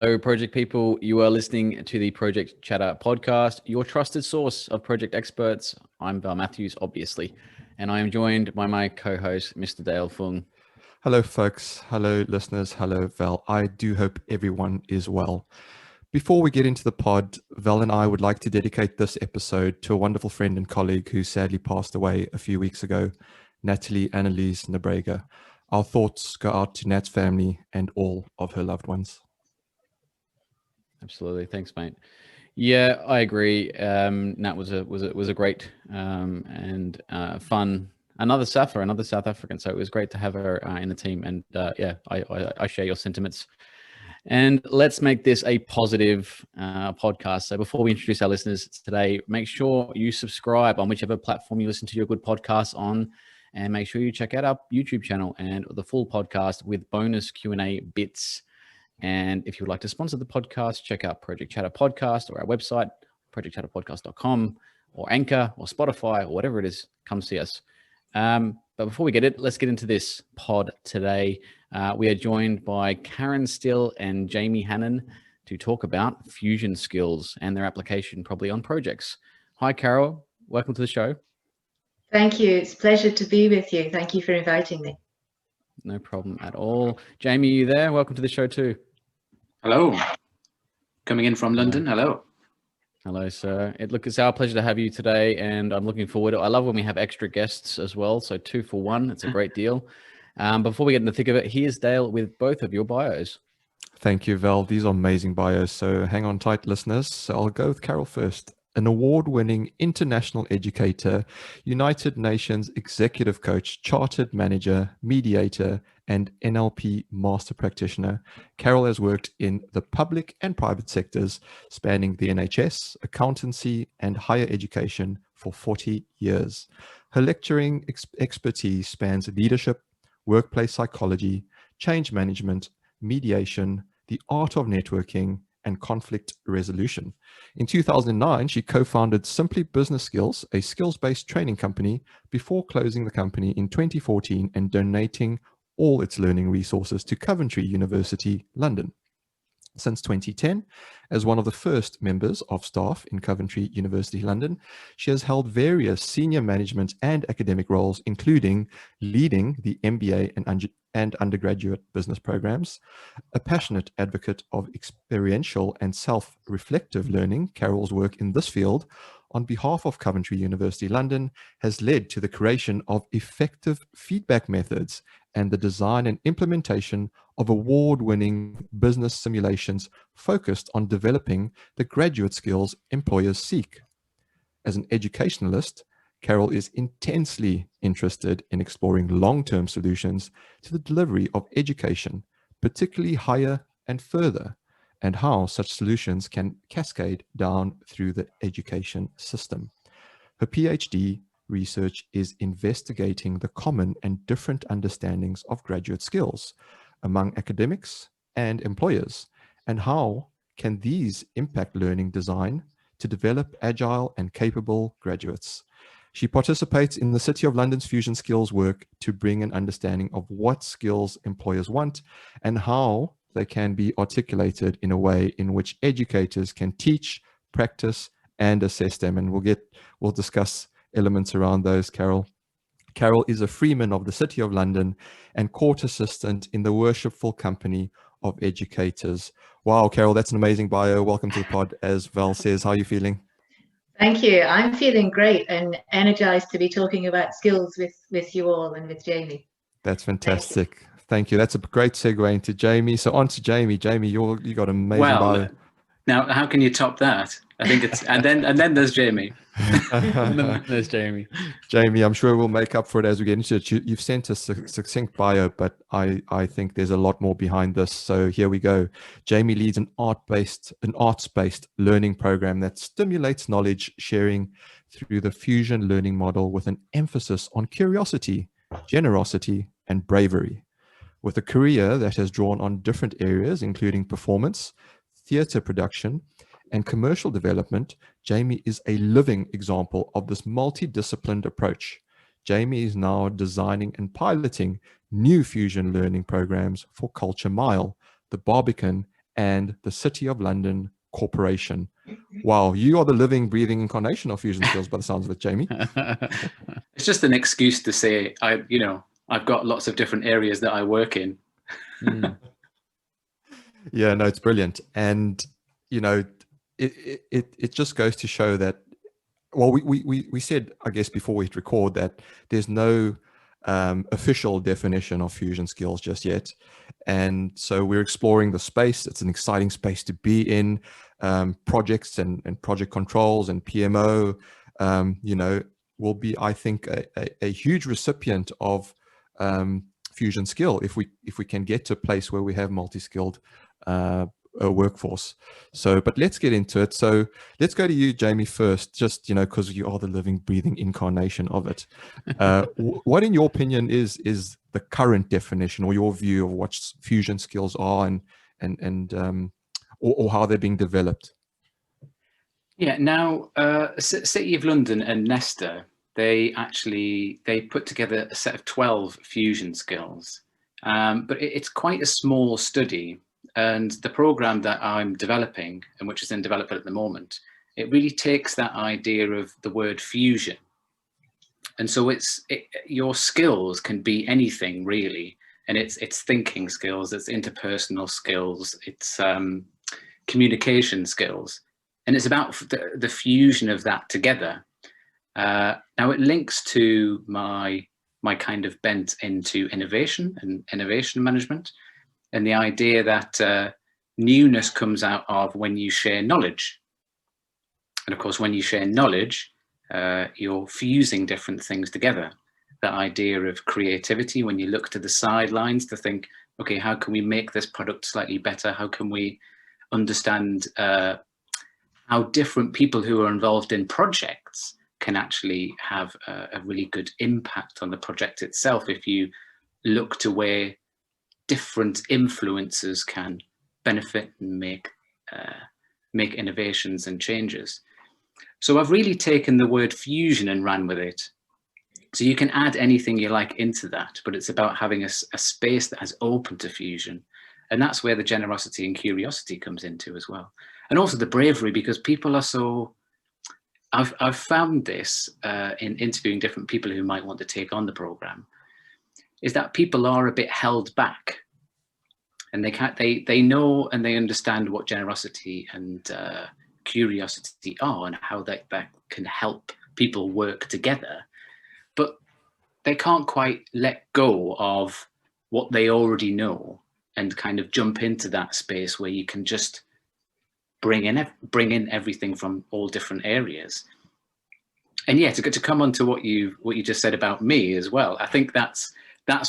Hello, project people. You are listening to the Project Chatter podcast, your trusted source of project experts. I'm Val Matthews, obviously, and I am joined by my co-host, Mr. Dale Fung. Hello, folks. Hello, listeners. Hello, Val. I do hope everyone is well. Before we get into the pod, Val and I would like to dedicate this episode to a wonderful friend and colleague who sadly passed away a few weeks ago, Natalie Annalise Nebrega. Our thoughts go out to Nat's family and all of her loved ones. Absolutely, thanks, mate. Yeah, I agree. Nat was a great and fun. Another South African. So it was great to have her in the team. And yeah, I share your sentiments. And let's make this a positive podcast. So before we introduce our listeners today, make sure you subscribe on whichever platform you listen to your good podcasts on, and make sure you check out our YouTube channel and the full podcast with bonus Q&A bits. And if you would like to sponsor the podcast, check out Project Chatter Podcast or our website, projectchatterpodcast.com, or Anchor or Spotify or whatever it is. Come see us. But before we let's get into this pod today. We are joined by Karen Still and Jamie Hannon to talk about fusion skills and their application probably on projects. Hi, Carole. Welcome to the show. Thank you. It's a pleasure to be with you. Thank you for inviting me. No problem at all. Jamie, you there? Welcome to the show too. Hello. Coming in from London. Hello. Hello, sir. It's our pleasure to have you today, and I'm looking forward to it. I love when we have extra guests as well, so 2 for 1. It's a great deal. Before we get in the thick of it, here's Dale with both of your bios. Thank you, Val. These are amazing bios, so hang on tight, listeners. So I'll go with Carole first. An award-winning international educator, United Nations executive coach, chartered manager, mediator, and NLP master practitioner, Carole has worked in the public and private sectors, spanning the NHS, accountancy, and higher education for 40 years. Her lecturing expertise spans leadership, workplace psychology, change management, mediation, the art of networking, and conflict resolution. In 2009, she co-founded Simply Business Skills, a skills-based training company, before closing the company in 2014 and donating all its learning resources to Coventry University, London. Since 2010, as one of the first members of staff in Coventry University, London, she has held various senior management and academic roles, including leading the MBA and undergraduate business programs. A passionate advocate of experiential and self-reflective learning, Carole's work in this field on behalf of Coventry University, London, has led to the creation of effective feedback methods and the design and implementation of award-winning business simulations focused on developing the graduate skills employers seek. As an educationalist, Carole is intensely interested in exploring long-term solutions to the delivery of education, particularly higher and further, and how such solutions can cascade down through the education system. Her PhD research is investigating the common and different understandings of graduate skills among academics and employers, and how can these impact learning design to develop agile and capable graduates. She participates in the City of London's Fusion Skills work to bring an understanding of what skills employers want and how they can be articulated in a way in which educators can teach, practice, and assess them. And we'll discuss elements around those, Carole. Carole is a freeman of the City of London and court assistant in the Worshipful Company of Educators. Wow, Carole, that's an amazing bio. Welcome to the pod. As Val says, how are you feeling? Thank you. I'm feeling great and energized to be talking about skills with you all and with Jamie. That's fantastic. Thank you. That's a great segue into Jamie. So on to Jamie. Jamie, you got an amazing bio. Now, how can you top that? I think it's and then there's Jamie. And then there's Jamie. Jamie, I'm sure we'll make up for it as we get into it. You've sent us a succinct bio, but I think there's a lot more behind this. So here we go. Jamie leads an arts-based learning program that stimulates knowledge sharing through the fusion learning model with an emphasis on curiosity, generosity, and bravery. With a career that has drawn on different areas, including performance, theatre production, and commercial development, Jamie is a living example of this multidisciplined approach Jamie is now designing and piloting new fusion learning programs for Culture Mile, the Barbican, and the City of London Corporation. Wow, you are the living, breathing incarnation of fusion skills by the sounds of it, Jamie. It's just an excuse to say, I've got lots of different areas that I work in. Yeah, no, it's brilliant. And, it just goes to show that, well, we said, I guess, before we hit record that there's no official definition of fusion skills just yet. And so we're exploring the space. It's an exciting space to be in. Projects and project controls and PMO, will be, I think, a huge recipient of fusion skill if we can get to a place where we have multi-skilled workforce. So, but let's get into it. So let's go to you, Jamie, first, just, because you are the living, breathing incarnation of it. What, in your opinion, is the current definition or your view of what fusion skills are or how they're being developed? Yeah, now, City of London and Nesta, they put together a set of 12 fusion skills, but it's quite a small study. And the program that I'm developing, and which is in development at the moment, it really takes that idea of the word fusion. And so your skills can be anything really. And it's thinking skills, it's interpersonal skills, it's communication skills. And it's about the fusion of that together. Now it links to my kind of bent into innovation and innovation management. And the idea that newness comes out of when you share knowledge. And of course, when you share knowledge, you're fusing different things together. That idea of creativity, when you look to the sidelines to think, okay, how can we make this product slightly better? How can we understand how different people who are involved in projects can actually have a really good impact on the project itself if you look to where different influences can benefit and make innovations and changes. So I've really taken the word fusion and ran with it. So you can add anything you like into that, but it's about having a space that is open to fusion. And that's where the generosity and curiosity comes into as well. And also the bravery, because people are so, I've found this in interviewing different people who might want to take on the program, is that people are a bit held back, and they know and they understand what generosity and curiosity are and how that can help people work together, but they can't quite let go of what they already know and kind of jump into that space where you can just bring in everything from all different areas. And yeah, to come on to what you just said about me as well, I think that's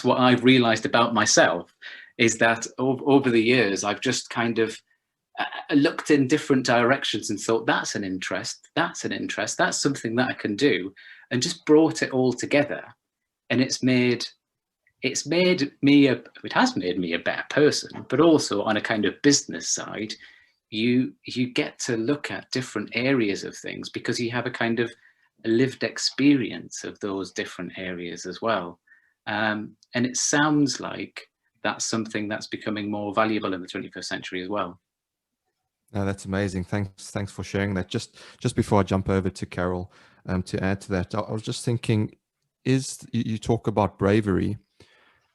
what I've realized about myself, is that over the years, I've just kind of looked in different directions and thought, that's an interest, that's something that I can do, and just brought it all together. And it has made me a better person, but also on a kind of business side, you get to look at different areas of things because you have a kind of a lived experience of those different areas as well. And it sounds like that's something that's becoming more valuable in the 21st century as well. No, that's amazing. Thanks for sharing that. Just before I jump over to Carole, to add to that, I was just thinking, you talk about bravery.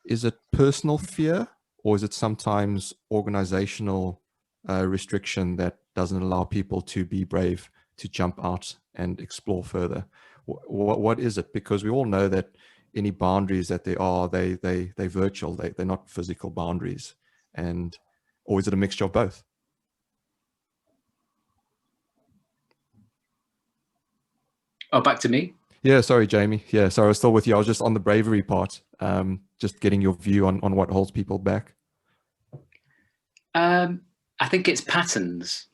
Is it personal fear, or is it sometimes organizational restriction that doesn't allow people to be brave, to jump out and explore further? What is it? Because we all know that any boundaries that there are, they're virtual. They're not physical boundaries. Or is it a mixture of both? Oh, back to me? Yeah, sorry, Jamie. Yeah, sorry, I was still with you. I was just on the bravery part, just getting your view on what holds people back. I think it's patterns.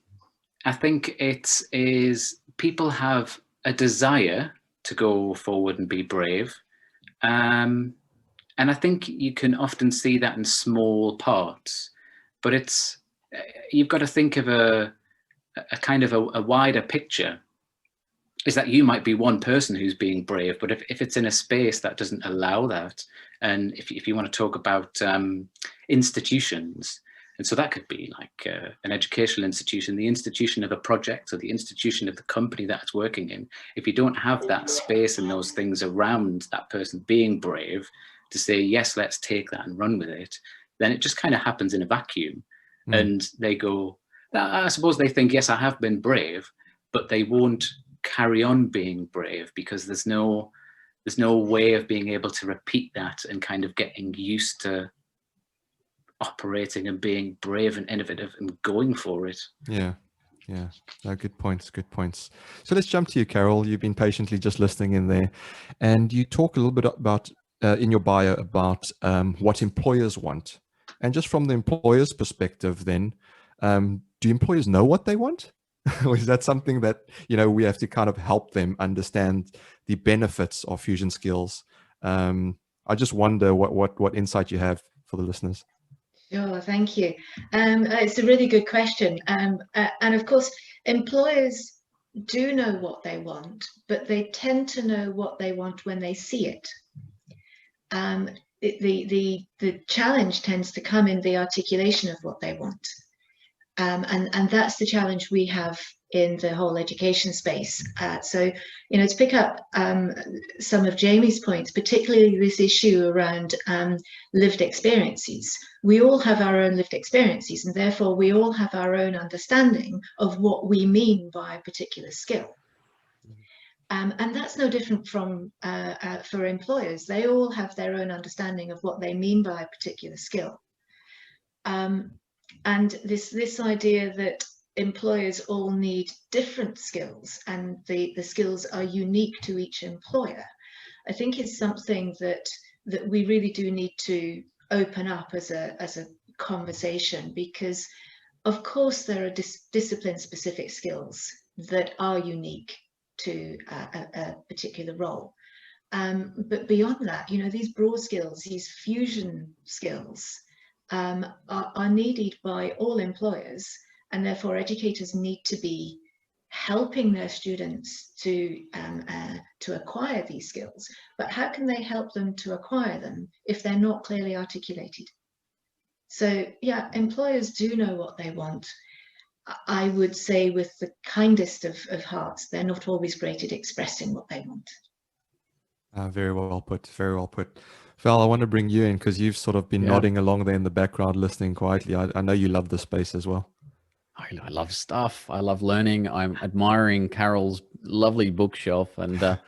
I think it is people have a desire to go forward and be brave. And I think you can often see that in small parts, but you've got to think of a kind of a wider picture. is that you might be one person who's being brave, but if it's in a space that doesn't allow that, and if you want to talk about institutions, and so that could be like an educational institution, the institution of a project, or the institution of the company that it's working in, if you don't have that space and those things around that person being brave to say, yes, let's take that and run with it, then it just kind of happens in a vacuum. And they go, I suppose they think, yes, I have been brave, but they won't carry on being brave because there's no way of being able to repeat that and kind of getting used to operating and being brave and innovative and going for it. Yeah. No, good points. So let's jump to you, Carole. You've been patiently just listening in there, and you talk a little bit about in your bio about what employers want. And just from the employer's perspective, then, do employers know what they want? Or is that something that, we have to kind of help them understand the benefits of fusion skills? I just wonder what insight you have for the listeners. Sure, thank you. It's a really good question. And of course, employers do know what they want, but they tend to know what they want when they see it. The challenge tends to come in the articulation of what they want. And that's the challenge we have in the whole education space. So, to pick up some of Jamie's points, particularly this issue around lived experiences. We all have our own lived experiences, and therefore we all have our own understanding of what we mean by a particular skill. And that's no different from for employers. They all have their own understanding of what they mean by a particular skill. And this idea that employers all need different skills and the skills are unique to each employer, I think is something that we really do need to open up as a conversation, because of course there are discipline specific skills that are unique to a particular role. But beyond that, these broad skills, these fusion skills, are needed by all employers, and therefore educators need to be helping their students to acquire these skills. But how can they help them to acquire them if they're not clearly articulated? So yeah, employers do know what they want. I would say with the kindest of hearts, they're not always great at expressing what they want. Very well put. Val, I want to bring you in because you've sort of been nodding along there in the background, listening quietly. I know you love the space as well. I love stuff. I love learning. I'm admiring Carole's lovely bookshelf, and I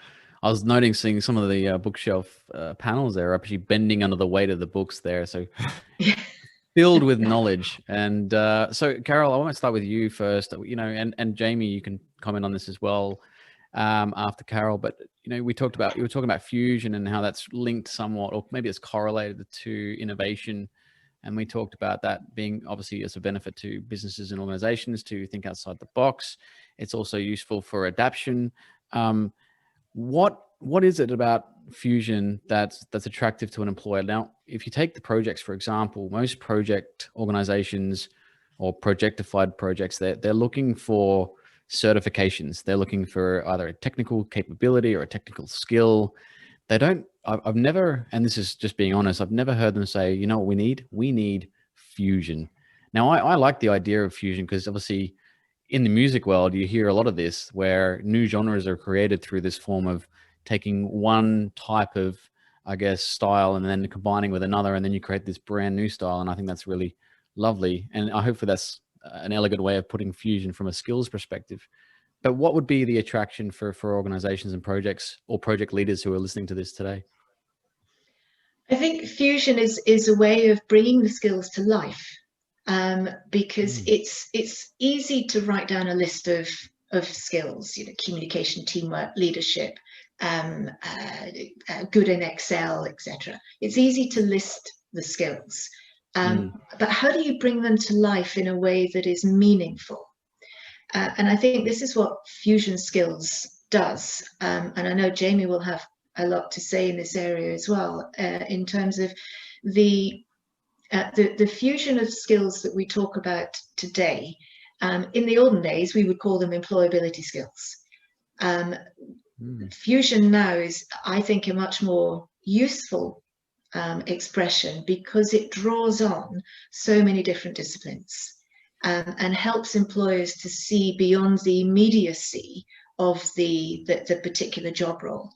was noticing some of the bookshelf panels there are actually bending under the weight of the books there. So filled with knowledge. And so, Carole, I want to start with you first. And Jamie, you can comment on this as well after Carole. But you were talking about fusion and how that's linked somewhat, or maybe it's correlated to innovation. And we talked about that being obviously as a benefit to businesses and organizations to think outside the box. It's also useful for adaptation. What is it about fusion that's attractive to an employer? Now, if you take the projects, for example, most project organizations or projectified projects, they're looking for certifications. They're looking for either a technical capability or a technical skill. They don't, I've never, and this is just being honest, I've never heard them say, you know what we need? We need fusion. Now, I like the idea of fusion because obviously in the music world, you hear a lot of this where new genres are created through this form of taking one type of, I guess, style and then combining with another, and then you create this brand new style. And I think that's really lovely. And I hope that's an elegant way of putting fusion from a skills perspective. But what would be the attraction for organizations and projects or project leaders who are listening to this today? I think fusion is a way of bringing the skills to life, because it's easy to write down a list of skills, communication, teamwork, leadership, good in Excel, etc. It's easy to list the skills, but how do you bring them to life in a way that is meaningful? And I think this is what fusion skills does. And I know Jamie will have a lot to say in this area as well, in terms of the fusion of skills that we talk about today. In the olden days, we would call them employability skills. Fusion now is, I think, a much more useful expression because it draws on so many different disciplines and helps employers to see beyond the immediacy of the particular job role.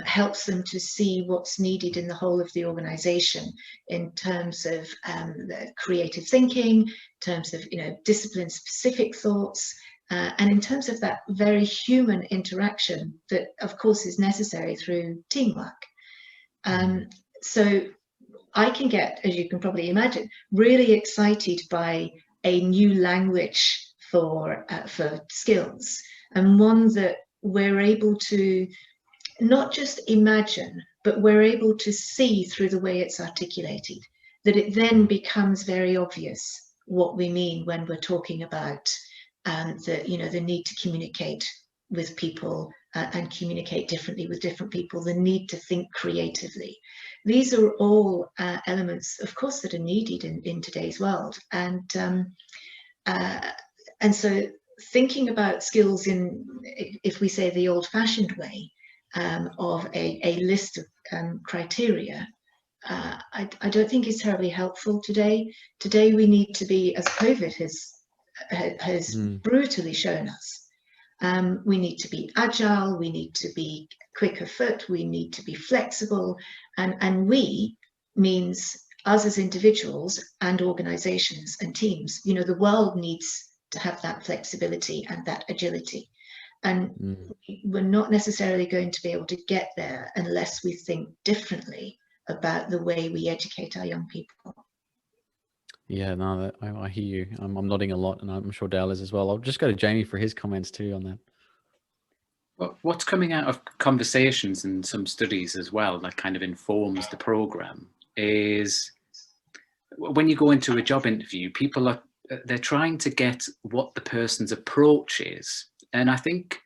Helps them to see what's needed in the whole of the organization in terms of the creative thinking, in terms of discipline specific thoughts, and in terms of that very human interaction that of course is necessary through teamwork. So I can get, as you can probably imagine, really excited by a new language for skills, and one that we're able to not just imagine, but we're able to see through the way it's articulated, that it then becomes very obvious what we mean when we're talking about the need to communicate with people and communicate differently with different people, the need to think creatively. These are all elements, of course, that are needed in today's world. And so thinking about skills in, if we say the old-fashioned way, of a list of criteria, I don't think is terribly helpful today. Today we need to be, as COVID has brutally shown us, we need to be agile, we need to be quick of foot, we need to be flexible, and we means us as individuals and organizations and teams. The world needs to have that flexibility and that agility. And we're not necessarily going to be able to get there unless we think differently about the way we educate our young people. Yeah, no, I hear you. I'm nodding a lot, and I'm sure Dale is as well. I'll just go to Jamie for his comments too on that. Well, what's coming out of conversations and some studies as well that kind of informs the program is when you go into a job interview, they're trying to get what the person's approach is. And I think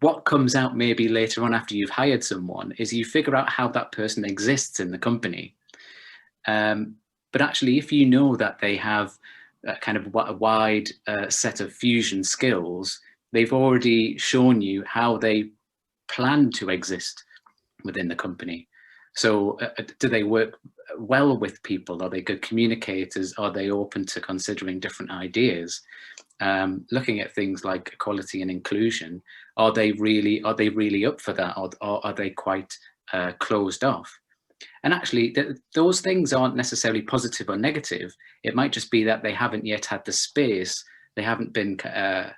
what comes out maybe later on after you've hired someone is you figure out how that person exists in the company. But actually, if you know that they have kind of a wide set of fusion skills, they've already shown you how they plan to exist within the company. So do they work well with people? Are they good communicators? Are they open to considering different ideas? Looking at things like equality and inclusion, are they really up for that, or are they quite closed off? And actually, those things aren't necessarily positive or negative. It might just be that they haven't yet had the space. They haven't been, they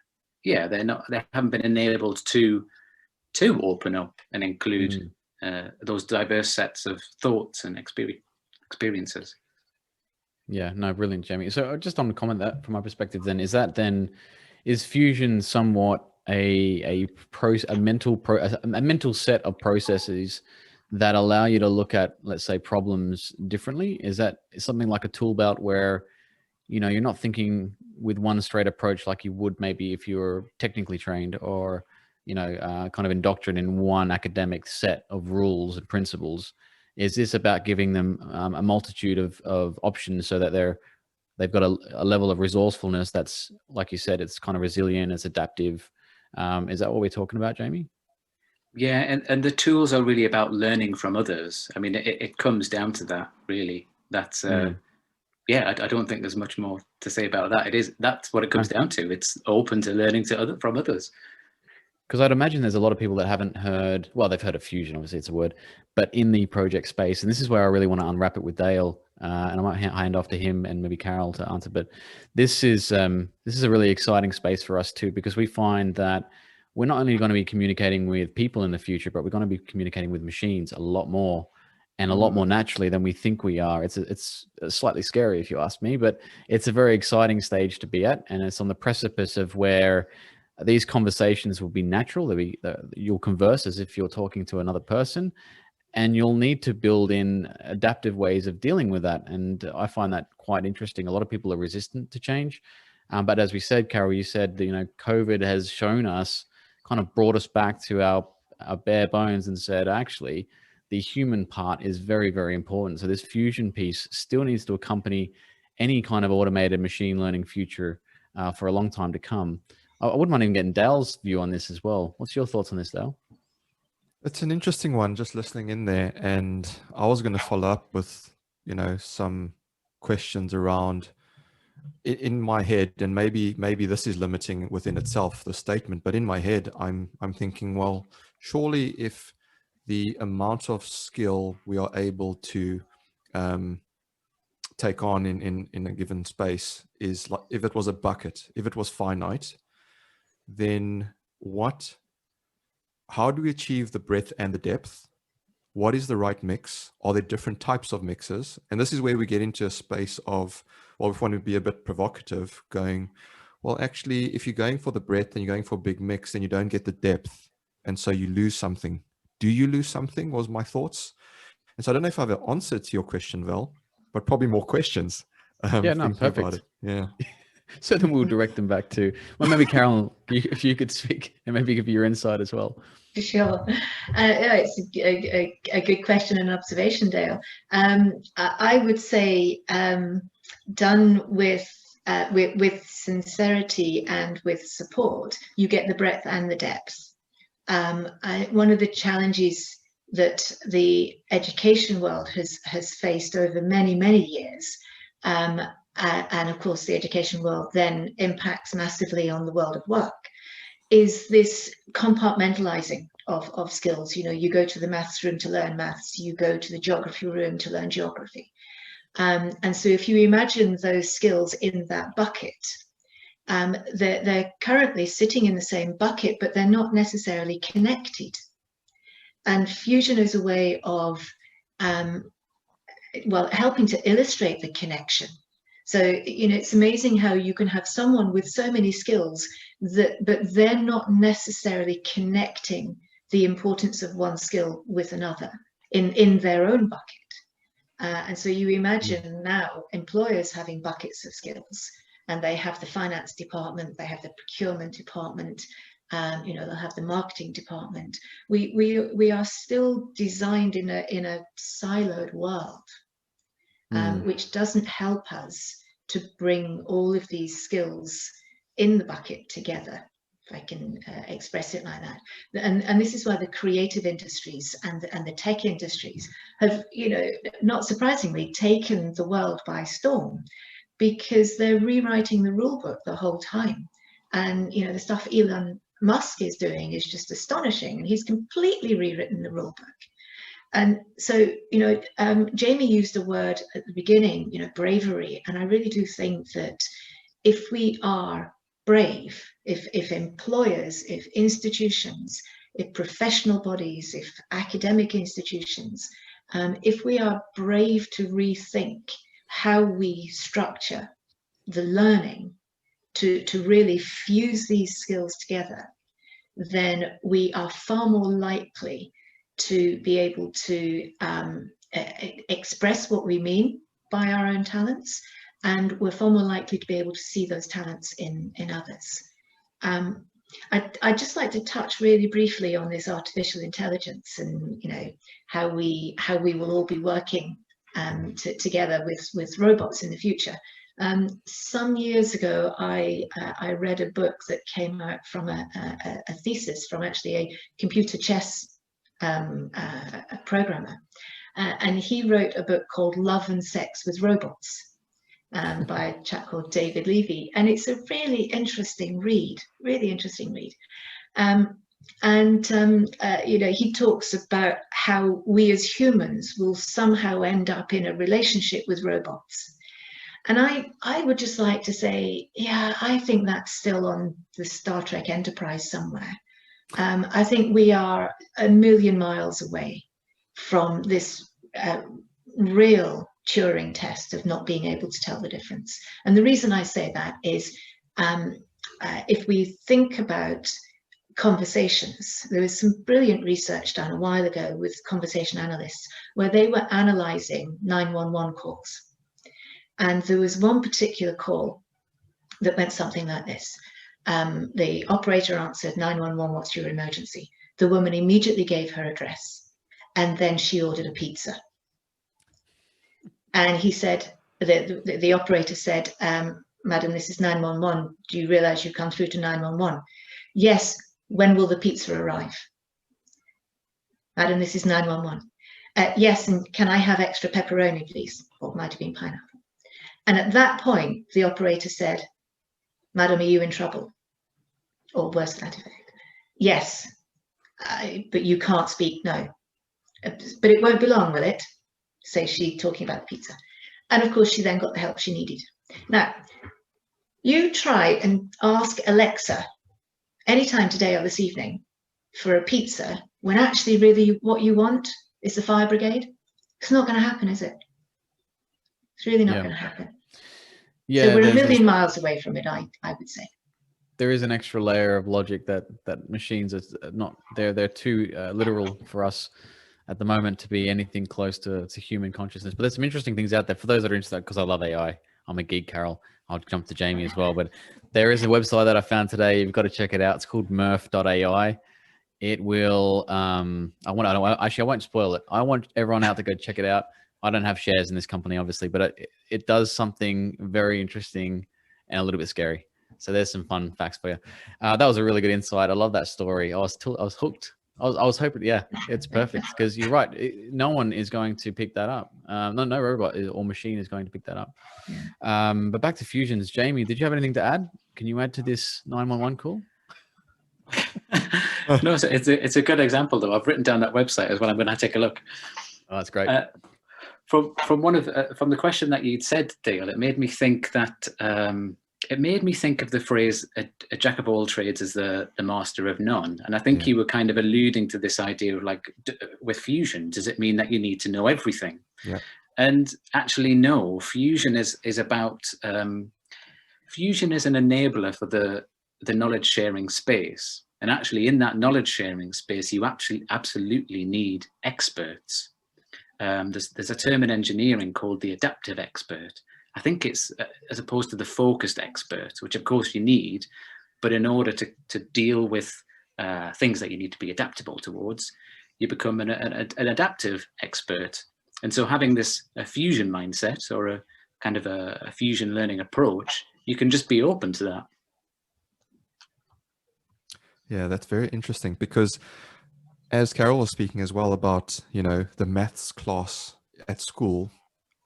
haven't been enabled to open up and include those diverse sets of thoughts and experiences. Yeah, no, brilliant, Jamie. So just on the comment that from my perspective, then is fusion somewhat a mental set of processes that allow you to look at, let's say, problems differently? Is that something like a tool belt where, you're not thinking with one straight approach like you would maybe if you were technically trained or, kind of indoctrinated in one academic set of rules and principles? Is this about giving them a multitude of options so that they've got a level of resourcefulness that's, like you said, it's kind of resilient, it's adaptive? Is that what we're talking about, Jamie? Yeah, and the tools are really about learning from others. I mean, it comes down to that, really. That's I don't think there's much more to say about that. That's what it comes down to. It's open to learning from others. Because I'd imagine there's a lot of people that haven't heard, well, they've heard of fusion, obviously it's a word, but in the project space, and this is where I really want to unwrap it with Dale, and I might hand off to him and maybe Carole to answer, but this is a really exciting space for us too, because we find that we're not only going to be communicating with people in the future, but we're going to be communicating with machines a lot more and a lot more naturally than we think we are. It's slightly scary if you ask me, but it's a very exciting stage to be at, and it's on the precipice of where these conversations will be natural. You'll converse as if you're talking to another person, and you'll need to build in adaptive ways of dealing with that. And I find that quite interesting. A lot of people are resistant to change. But as we said, Carole, you said, COVID has shown us, kind of brought us back to our bare bones and said, actually, the human part is very, very important. So this fusion piece still needs to accompany any kind of automated machine learning future for a long time to come. I wouldn't mind even getting Dale's view on this as well. What's your thoughts on this, Dale? It's an interesting one, just listening in there. And I was going to follow up with, some questions around in my head, and maybe this is limiting within itself, the statement, but in my head, I'm thinking, well, surely if the amount of skill we are able to take on in a given space is like, if it was a bucket, if it was finite, then how do we achieve the breadth and the depth? What is the right mix? Are there different types of mixes? And this is where we get into a space of, well, if we want to be a bit provocative, going, well, actually, if you're going for the breadth and you're going for a big mix, then you don't get the depth. And so you lose something. Do you lose something, was my thoughts. And so I don't know if I have an answer to your question, Val, but probably more questions. Yeah, no, perfect. About it. Yeah. So then we'll direct them back to, well, maybe Carole, if you could speak and maybe give your insight as well. Sure. It's a good question and observation, Dale. I would say done with sincerity and with support, you get the breadth and the depth. One of the challenges that the education world has faced over many, many years, and of course the education world then impacts massively on the world of work, is this compartmentalizing of skills. You go to the maths room to learn maths, you go to the geography room to learn geography. And so if you imagine those skills in that bucket, they're currently sitting in the same bucket, but they're not necessarily connected. And fusion is a way of, helping to illustrate the connection. So, it's amazing how you can have someone with so many skills but they're not necessarily connecting the importance of one skill with another in their own bucket. And so you imagine now employers having buckets of skills, and they have the finance department, they have the procurement department, they'll have the marketing department. We are still designed in a siloed world, which doesn't help us to bring all of these skills in the bucket together, if I can express it like that. And this is why the creative industries and the tech industries have, not surprisingly, taken the world by storm, because they're rewriting the rule book the whole time. And, the stuff Elon Musk is doing is just astonishing. And he's completely rewritten the rule book. And so, Jamie used a word at the beginning, bravery. And I really do think that if we are brave, if employers, if institutions, if professional bodies, if academic institutions, if we are brave to rethink how we structure the learning to really fuse these skills together, then we are far more likely to be able to express what we mean by our own talents, and we're far more likely to be able to see those talents in others. I'd just like to touch really briefly on this artificial intelligence, and how we will all be working together with robots in the future. Some years ago, I read a book that came out from a thesis from actually a computer chess programmer, and he wrote a book called Love and Sex with Robots, by a chap called David Levy, and it's a really interesting read. He talks about how we as humans will somehow end up in a relationship with robots. And I would just like to say, yeah, I think that's still on the Star Trek Enterprise somewhere. I think we are a million miles away from this real Turing test of not being able to tell the difference. And the reason I say that is, if we think about conversations, there was some brilliant research done a while ago with conversation analysts where they were analyzing 911 calls. And there was one particular call that went something like this. The operator answered, 911, what's your emergency? The woman immediately gave her address, and then she ordered a pizza. And he said, the operator said, Madam, this is 911. Do you realize you've come through to 911? Yes. When will the pizza arrive? Madam, this is 911. Yes, and can I have extra pepperoni, please? Or it might have been pineapple. And at that point, the operator said, Madam, are you in trouble? Or worse to that effect. Yes, but you can't speak, no. But it won't be long, will it? Says she, talking about the pizza. And of course, she then got the help she needed. Now, you try and ask Alexa anytime today or this evening for a pizza, when actually really what you want is the fire brigade. It's not going to happen, is it? It's really not going to happen. Yeah, so we're a million miles away from it, I would say. There is an extra layer of logic that machines are not, they're too literal for us at the moment to be anything close to human consciousness. But there's some interesting things out there for those that are interested, because I love AI. I'm a geek, Carole. I'll jump to Jamie as well. But there is a website that I found today. You've got to check it out. It's called murph.ai. It will, I won't spoil it. I want everyone out to go check it out. I don't have shares in this company, obviously, but it does something very interesting and a little bit scary. So there's some fun facts for you. That was a really good insight. I love that story. I was hooked. I was hoping, yeah, it's perfect, because you're right. No one is going to pick that up. No robot or machine is going to pick that up. But back to fusions. Jamie, did you have anything to add? Can you add to this 911 call? No, it's a good example though. I've written down that website as well. I'm going to take a look. Oh, that's great. From the question that you'd said, Dale, it made me think that of the phrase "a jack of all trades is the master of none," and I think you were kind of alluding to this idea of, like, with fusion, does it mean that you need to know everything? Yeah. And actually, no. Fusion is about fusion is an enabler for the knowledge sharing space. And actually, in that knowledge sharing space, you actually absolutely need experts. There's a term in engineering called the adaptive expert. I think it's as opposed to the focused expert, which of course you need, but in order to deal with things that you need to be adaptable towards, you become an adaptive expert. And so having a fusion mindset, or a kind of a fusion learning approach, you can just be open to that. Yeah, that's very interesting, because as Carole was speaking as well about, the maths class at school,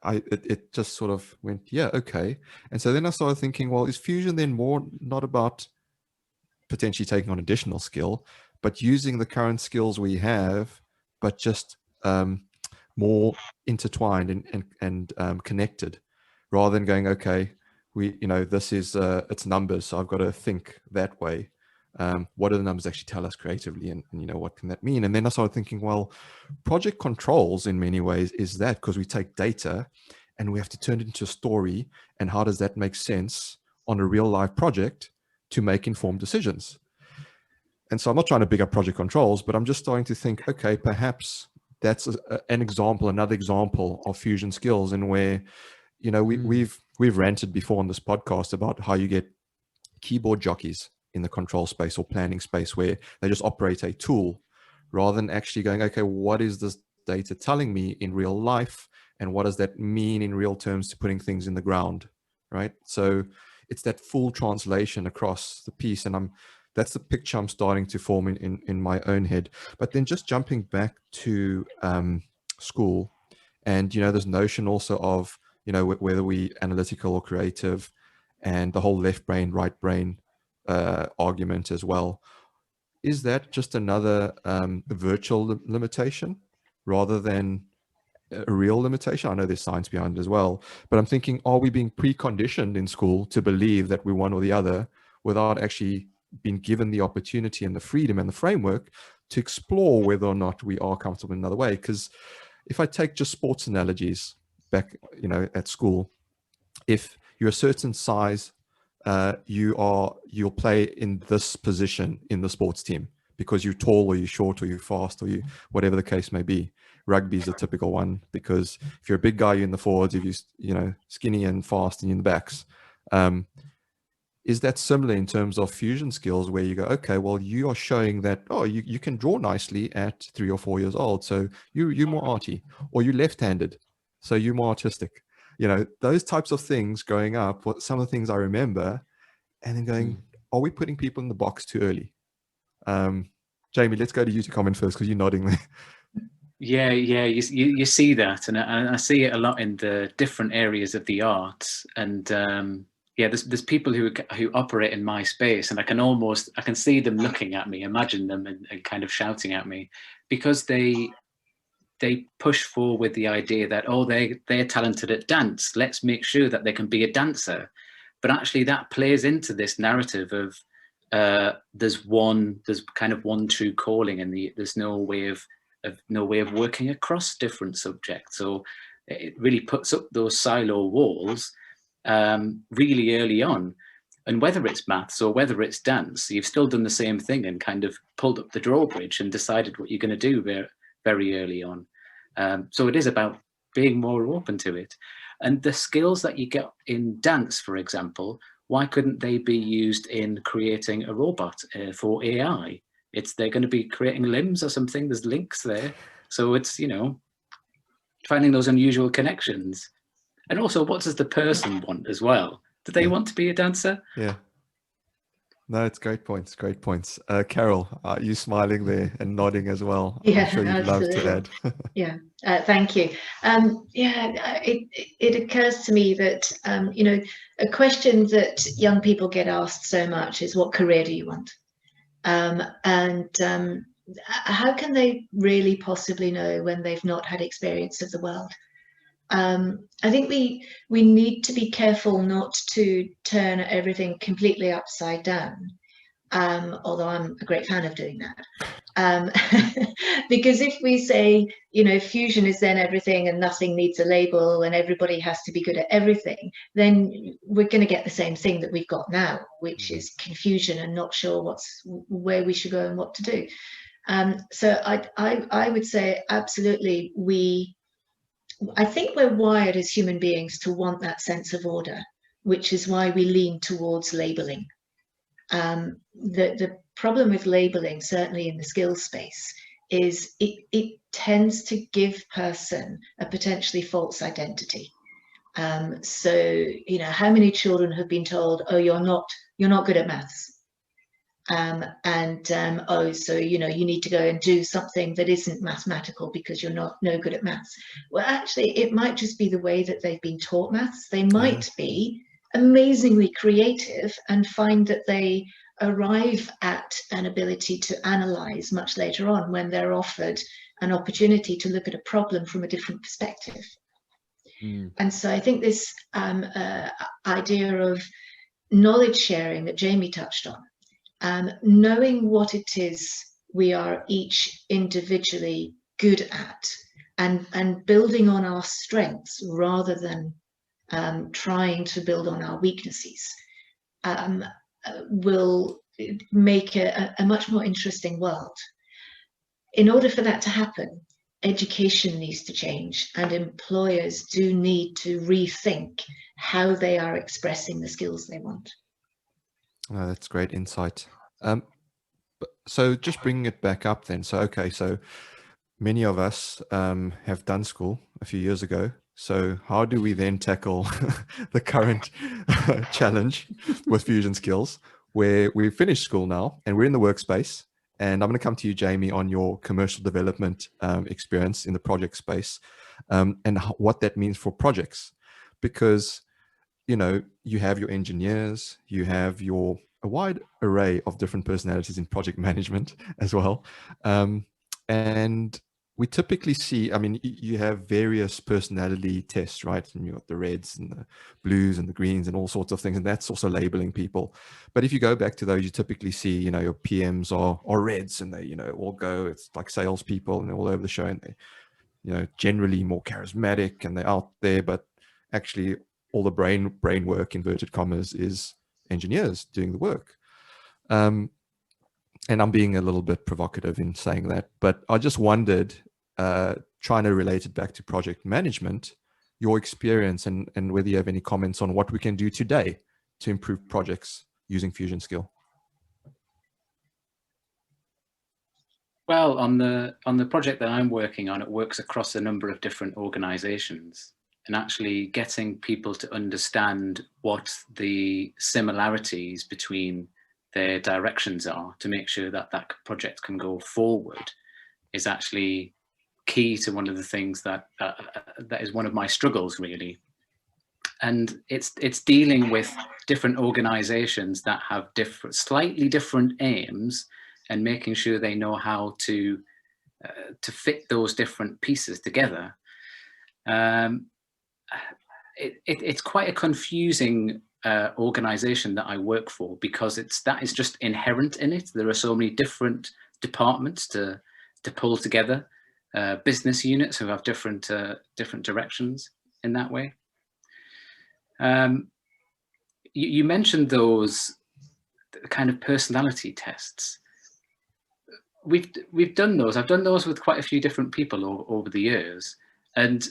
it just sort of went, yeah, okay. And so then I started thinking, well, is fusion then more not about potentially taking on additional skill, but using the current skills we have, but just more intertwined and connected, rather than going, okay, this is it's numbers, so I've got to think that way. What do the numbers actually tell us creatively, and what can that mean? And then I started thinking, well, project controls in many ways is that, because we take data and we have to turn it into a story, and how does that make sense on a real life project to make informed decisions? And so I'm not trying to big up project controls, but I'm just starting to think, okay, perhaps that's another example of fusion skills, and where we've ranted before on this podcast about how you get keyboard jockeys in the control space or planning space, where they just operate a tool rather than actually going, okay, what is this data telling me in real life, and what does that mean in real terms to putting things in the ground, right? So it's that full translation across the piece, and that's the picture I'm starting to form in my own head. But then just jumping back to school, and this notion also of whether we analytical or creative, and the whole left brain, right brain argument as well. Is that just another virtual limitation rather than a real limitation? I know there's science behind it as well, but I'm thinking, are we being preconditioned in school to believe that we're one or the other, without actually being given the opportunity and the freedom and the framework to explore whether or not we are comfortable in another way? Because if I take just sports analogies back, at school, if you're a certain size, you'll play in this position in the sports team because you're tall, or you're short, or you're fast, or whatever the case may be. Rugby is a typical one, because if you're a big guy, you're in the forwards. If you're skinny and fast, and you're in the backs. Is that similar in terms of fusion skills, where you go, okay, well, you are showing that, oh, you can draw nicely at 3 or 4 years old, so you're more arty, or you're left-handed, so you're more artistic. You know, those types of things growing up, what some of the things I remember, and then going, are we putting people in the box too early? Jamie, let's go to you to comment first, because you're nodding there. Yeah, you see that, and I see it a lot in the different areas of the arts, and yeah, there's people who operate in my space, and I can see them looking at me, imagine them, and kind of shouting at me, because they push forward with the idea that, oh, they're talented at dance, let's make sure that they can be a dancer. But actually that plays into this narrative of there's kind of one true calling, and there's no way of working across different subjects. So it really puts up those silo walls really early on. And whether it's maths or whether it's dance, you've still done the same thing and kind of pulled up the drawbridge and decided what you're going to do very, very early on. So it is about being more open to it. And the skills that you get in dance, for example, why couldn't they be used in creating a robot for AI? They're going to be creating limbs or something. There's links there. So it's, you know, finding those unusual connections. And also, what does the person want as well? Do they want to be a dancer? Yeah. No, it's great points. Great points. Carole, are you smiling there and nodding as well? Yeah, I'm sure you'd absolutely. love to add. Yeah, thank you. Yeah, it occurs to me that, you know, a question that young people get asked so much is, what career do you want? How can they really possibly know when they've not had experience of the world? I think we need to be careful not to turn everything completely upside down, although I'm a great fan of doing that. Because if we say, you know, fusion is then everything and nothing needs a label and everybody has to be good at everything, then we're going to get the same thing that we've got now, which is confusion and not sure where we should go and what to do. So I would say absolutely I think we're wired as human beings to want that sense of order, which is why we lean towards labeling. The problem with labeling, certainly in the skills space, is it tends to give person a potentially false identity. So, you know, how many children have been told, oh, you're not good at maths? Oh, so, you know, you need to go and do something that isn't mathematical because you're no good at maths. Well, actually, it might just be the way that they've been taught maths. They might be amazingly creative and find that they arrive at an ability to analyze much later on when they're offered an opportunity to look at a problem from a different perspective. And so I think this idea of knowledge sharing that Jamie touched on, knowing what it is we are each individually good at, and building on our strengths rather than trying to build on our weaknesses, will make a much more interesting world. In order for that to happen, education needs to change, and employers do need to rethink how they are expressing the skills they want. Oh, that's great insight. So just bringing it back up then. So, okay, so many of us have done school a few years ago. So how do we then tackle the current challenge with fusion skills, where we've finished school now and we're in the workspace? And I'm going to come to you, Jamie, on your commercial development experience in the project space, and what that means for projects. Because, you know, you have your engineers, you have a wide array of different personalities in project management as well. And we typically see, I mean, you have various personality tests, right? And you've got the reds and the blues and the greens and all sorts of things. And that's also labeling people. But if you go back to those, you typically see, you know, your PMs are reds, and they, you know, all go, it's like salespeople, and they're all over the show, and they, you know, generally more charismatic, and they're out there, but actually all the brain work, inverted commas, is engineers doing the work. And I'm being a little bit provocative in saying that, but I just wondered, trying to relate it back to project management, your experience, and whether you have any comments on what we can do today to improve projects using Fusion Skill. Well, on the project that I'm working on, it works across a number of different organizations. and actually getting people to understand what the similarities between their directions are to make sure that that project can go forward is actually key to one of the things that that is one of my struggles, really. And it's dealing with different organizations that have slightly different aims, and making sure they know how to fit those different pieces together. It's quite a confusing organization that I work for, because that is just inherent in it. There are so many different departments to pull together, business units who have different directions in that way. You mentioned those kind of personality tests. We've done those. I've done those with quite a few different people over the years, and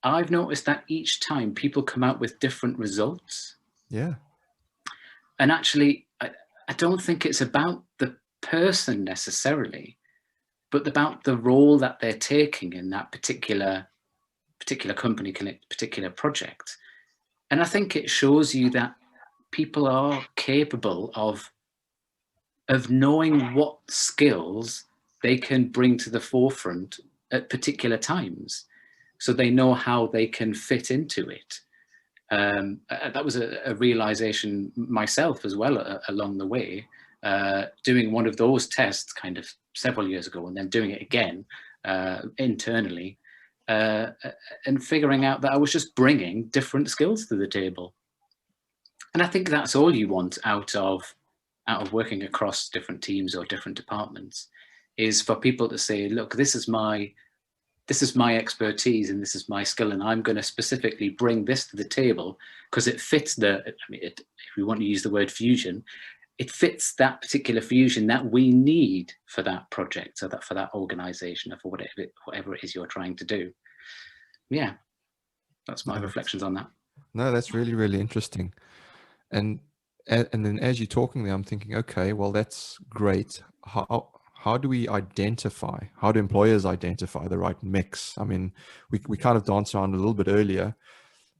I've noticed that each time people come out with different results. Yeah. And actually, I don't think it's about the person necessarily, but about the role that they're taking in that particular company, particular project. And I think it shows you that people are capable of knowing what skills they can bring to the forefront at particular times, so they know how they can fit into it. That was a realization myself as well along the way, doing one of those tests kind of several years ago, and then doing it again internally, and figuring out that I was just bringing different skills to the table. And I think that's all you want out of working across different teams or different departments, is for people to say, look, this is my expertise and this is my skill, and I'm going to specifically bring this to the table because it fits if we want to use the word fusion, it fits that particular fusion that we need for that project, so that for that organization, or for whatever it is you're trying to do. Yeah, that's my reflections on that. No, that's really, really interesting. And then as you're talking there, I'm thinking, okay, well, that's great. How do we identify, how do employers identify the right mix? I mean, we kind of danced around a little bit earlier.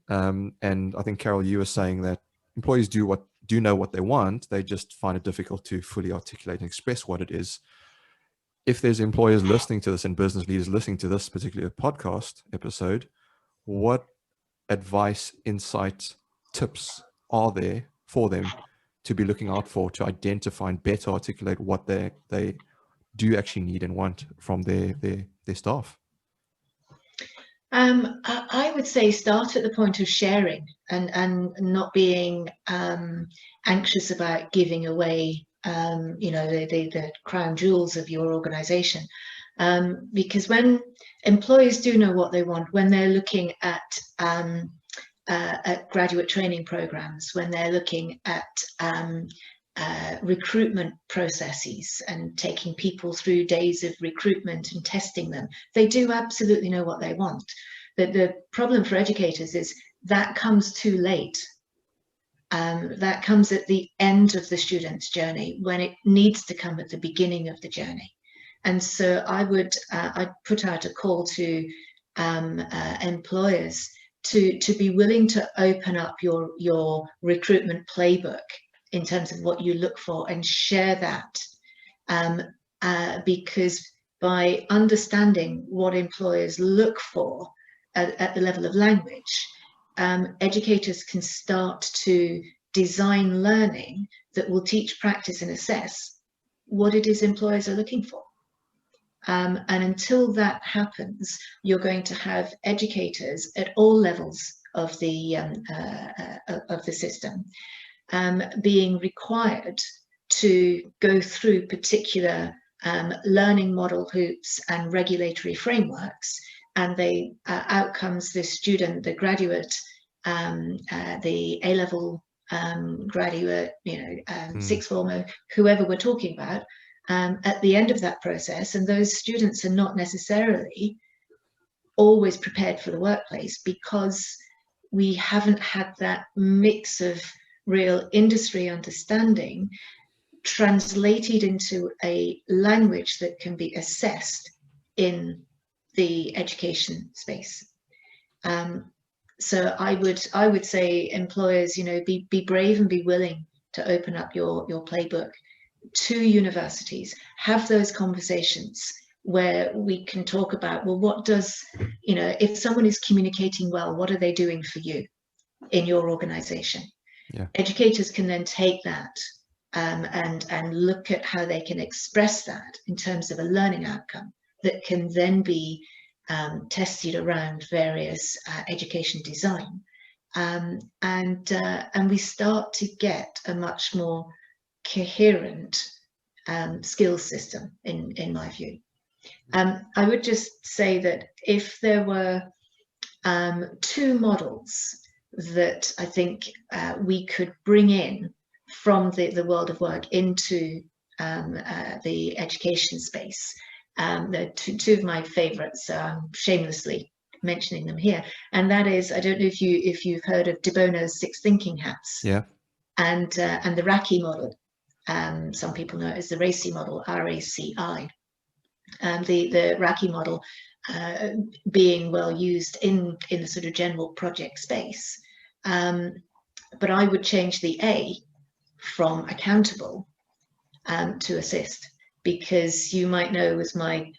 And I think, Carole, you were saying that employees do know what they want. They just find it difficult to fully articulate and express what it is. If there's employers listening to this and business leaders listening to this particular podcast episode, what advice, insights, tips are there for them to be looking out for, to identify and better articulate what they do actually need and want from their staff? I would say start at the point of sharing and not being anxious about giving away the crown jewels of your organization, because when employees do know what they want, when they're looking at graduate training programs, when they're looking at recruitment processes and taking people through days of recruitment and testing them, they do absolutely know what they want. The problem for educators is that comes too late. That comes at the end of the student's journey, when it needs to come at the beginning of the journey. And so I'd put out a call to employers to be willing to open up your recruitment playbook in terms of what you look for, and share that, because by understanding what employers look for at the level of language, educators can start to design learning that will teach, practice and assess what it is employers are looking for. And until that happens, you're going to have educators at all levels of the system being required to go through particular learning model hoops and regulatory frameworks, and the outcomes the student, the graduate, the A-level graduate, sixth former, whoever we're talking about, at the end of that process, and those students are not necessarily always prepared for the workplace, because we haven't had that mix of real industry understanding translated into a language that can be assessed in the education space. So I would say employers, be brave and be willing to open up your playbook to universities, have those conversations where we can talk about, well, what does, if someone is communicating well, what are they doing for you in your organization? Yeah. Educators can then take that and look at how they can express that in terms of a learning outcome that can then be tested around various education design. And we start to get a much more coherent skills system, in my view. I would just say that if there were two models that I think we could bring in from the world of work into the education space, they're two of my favorites, so I'm shamelessly mentioning them here. And that is, I don't know if you've heard of De Bono's 6 thinking hats. Yeah. And the RACI model. Some people know it as the RACI model, RACI. The RACI model being well used in the sort of general project space. But I would change the A from accountable to assist, because you might know, with my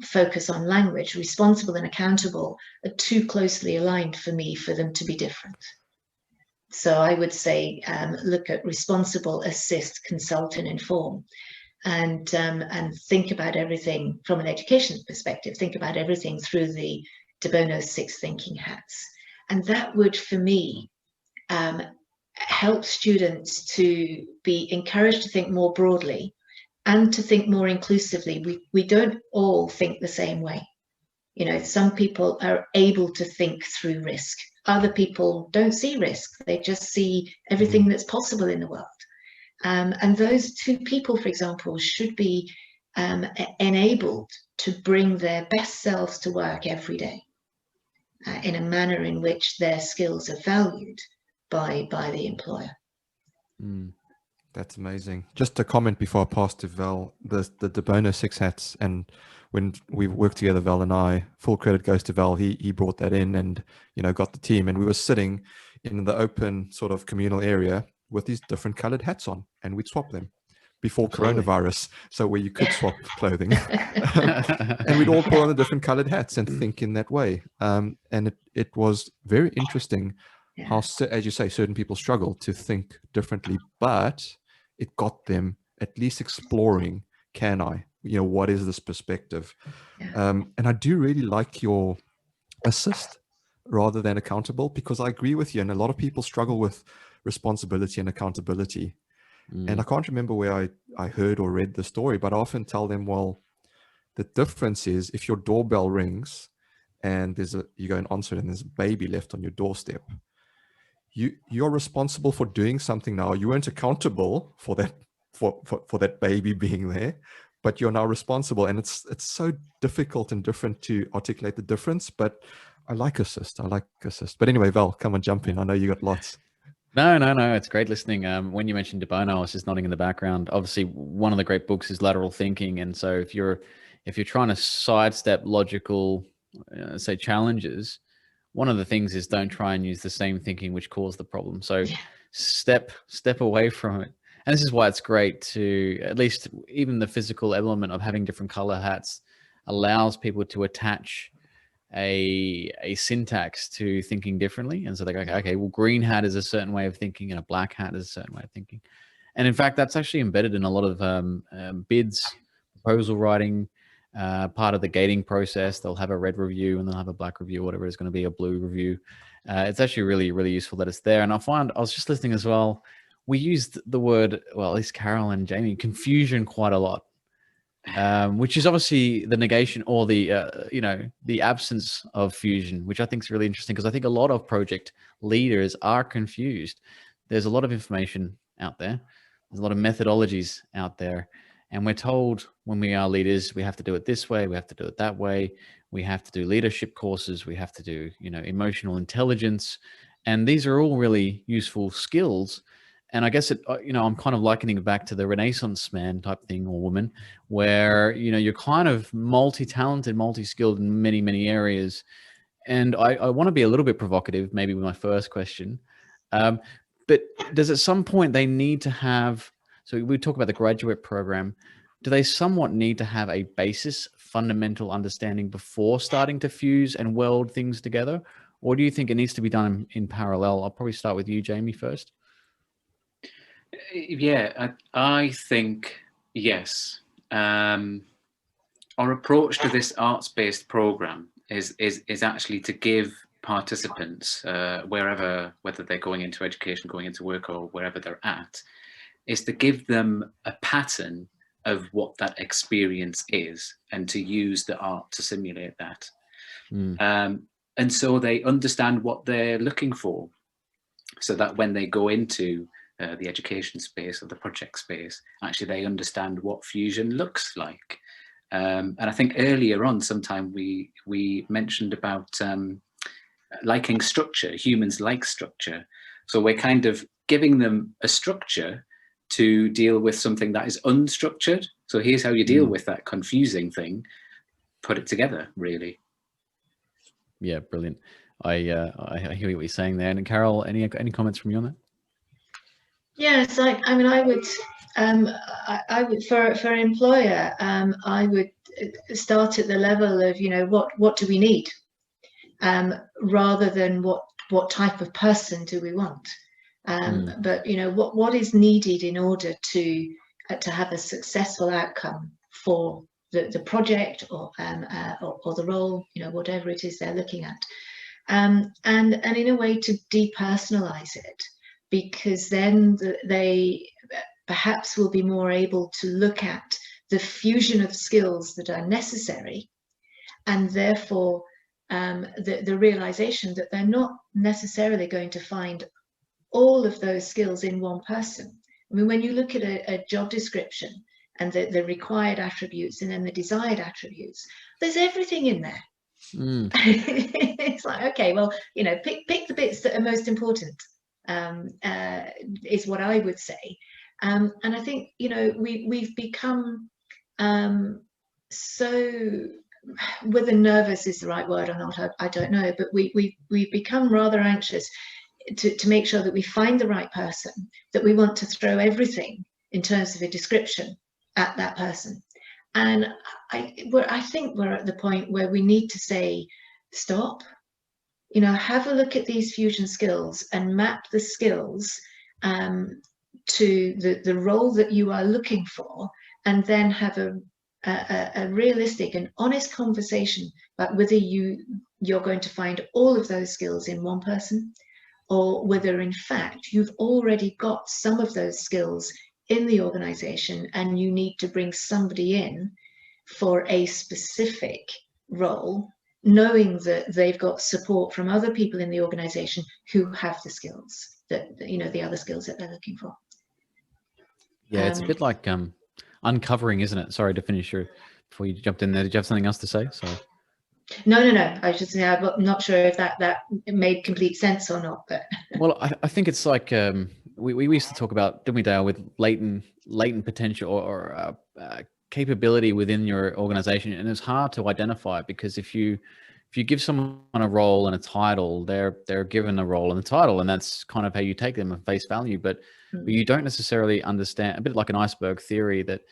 focus on language, responsible and accountable are too closely aligned for me for them to be different. So I would say look at responsible, assist, consult, and inform, and think about everything from an education perspective. Think about everything through the De Bono's 6 thinking hats, and that would, for me, help students to be encouraged to think more broadly and to think more inclusively. We don't all think the same way. Some people are able to think through risk. Other people don't see risk. They just see everything that's possible in the world. And those two people, for example, should be enabled to bring their best selves to work every day in a manner in which their skills are valued by the employer. That's amazing. Just a comment before I pass to Val, the De Bono 6 hats, and when we worked together, Val and I, full credit goes to Val, he brought that in and, got the team, and we were sitting in the open sort of communal area with these different colored hats on, and we'd swap them before coronavirus, so where you could swap clothing. And we'd all put on the different colored hats and think in that way. And it was very interesting how, as you say, certain people struggle to think differently, but it got them at least exploring, can I? What is this perspective? And I do really like your assist rather than accountable, because I agree with you. And a lot of people struggle with responsibility and accountability. And I can't remember where I heard or read the story, but I often tell them, well, the difference is if your doorbell rings and you go and answer it and there's a baby left on your doorstep, you're responsible for doing something now. You weren't accountable for that, for that baby being there, but you're now responsible. And it's so difficult and different to articulate the difference, but I like assist. But anyway, Val, come on, jump in. I know you got lots. No, it's great listening. When you mentioned De Bono, I was just nodding in the background. Obviously, one of the great books is Lateral Thinking, and so if you're trying to sidestep logical, say, challenges, one of the things is don't try and use the same thinking which caused the problem. So step away from it. And this is why it's great to, at least even the physical element of having different color hats allows people to attach a syntax to thinking differently. And so they go, okay, well, green hat is a certain way of thinking and a black hat is a certain way of thinking. And in fact, that's actually embedded in a lot of bids, proposal writing, part of the gating process. They'll have a red review and they'll have a black review, whatever is going to be a blue review. It's actually really, really useful that it's there. And I was just listening as well, we used the word, well, at least Carole and Jamie, confusion quite a lot. Which is obviously the negation or the the absence of fusion, which I think is really interesting, because I think a lot of project leaders are confused. There's a lot of information out there. There's a lot of methodologies out there. And we're told when we are leaders, we have to do it this way. We have to do it that way. We have to do leadership courses. We have to do, emotional intelligence. And these are all really useful skills. And I guess I'm kind of likening it back to the Renaissance man type thing, or woman, where, you're kind of multi-talented, multi-skilled in many, many areas. And I want to be a little bit provocative, maybe with my first question. But does at some point they need to have, so we talk about the graduate program, do they somewhat need to have a basis, fundamental understanding before starting to fuse and weld things together? Or do you think it needs to be done in parallel? I'll probably start with you, Jamie, first. Yeah, I think yes. Our approach to this arts-based program is actually to give participants, whether they're going into education, going into work, or wherever they're at, is to give them a pattern of what that experience is, and to use the art to simulate that. And so they understand what they're looking for, so that when they go into the education space or the project space, actually they understand what fusion looks like. And I think earlier on, sometime we mentioned about liking structure. Humans like structure. So we're kind of giving them a structure to deal with something that is unstructured. So here's how you deal with that confusing thing. Put it together, really. Yeah, brilliant. I hear what you're saying there. And Carole, any comments from you on that? Yes, I mean, I would for an employer, I would start at the level of, you know, what do we need, rather than what type of person do we want. But you know, what is needed in order to have a successful outcome for the project or the role, you know, whatever it is they're looking at, and in a way to depersonalize it, because then they perhaps will be more able to look at the fusion of skills that are necessary, and therefore the realization that they're not necessarily going to find all of those skills in one person. I mean, when you look at a job description and the required attributes and then the desired attributes, there's everything in there. It's like, okay, well, you know, pick the bits that are most important, is what I would say. And I think, you know, we've become so, whether nervous is the right word or not, I don't know, but we've become rather anxious to make sure that we find the right person, that we want to throw everything in terms of a description at that person. And I think we're at the point where we need to say, stop, you know, have a look at these fusion skills and map the skills to the role that you are looking for, and then have a realistic and honest conversation about whether you're going to find all of those skills in one person, or whether in fact you've already got some of those skills in the organization and you need to bring somebody in for a specific role, knowing that they've got support from other people in the organization who have the skills that, you know, the other skills that they're looking for. Yeah, it's a bit like uncovering, isn't it? Sorry to finish before you jumped in there. Did you have something else to say? Sorry. No. I was just saying, I'm not sure if that made complete sense or not. But well, I think it's like we used to talk about, didn't we, Dale, with latent potential or capability within your organization, and it's hard to identify, because if you give someone a role and a title, they're given a role and a title, and that's kind of how you take them at face value. But you don't necessarily understand, a bit like an iceberg theory, that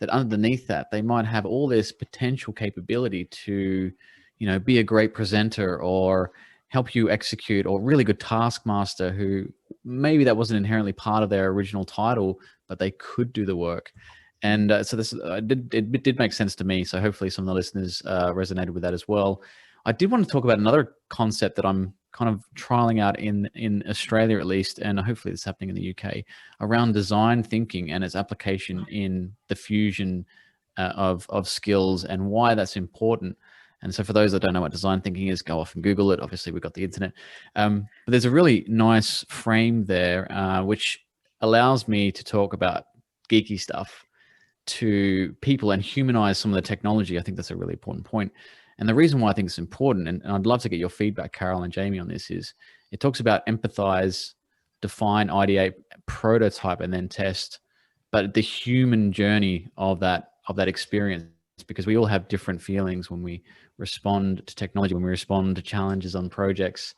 underneath that they might have all this potential capability to, you know, be a great presenter or help you execute, or really good taskmaster who maybe that wasn't inherently part of their original title, but they could do the work. And so this it did make sense to me. So hopefully some of the listeners resonated with that as well. I did want to talk about another concept that I'm kind of trialing out in Australia, at least, and hopefully it's happening in the UK, around design thinking and its application in the fusion of skills, and why that's important. And so for those that don't know what design thinking is, go off and Google it. Obviously, we've got the internet. But there's a really nice frame there, which allows me to talk about geeky stuff to people and humanize some of the technology. I think that's a really important point. And the reason why I think it's important, and I'd love to get your feedback, Carole and Jamie, on this, is it talks about empathize, define, ideate, prototype, and then test. But the human journey of that experience because we all have different feelings when we respond to technology, when we respond to challenges on projects.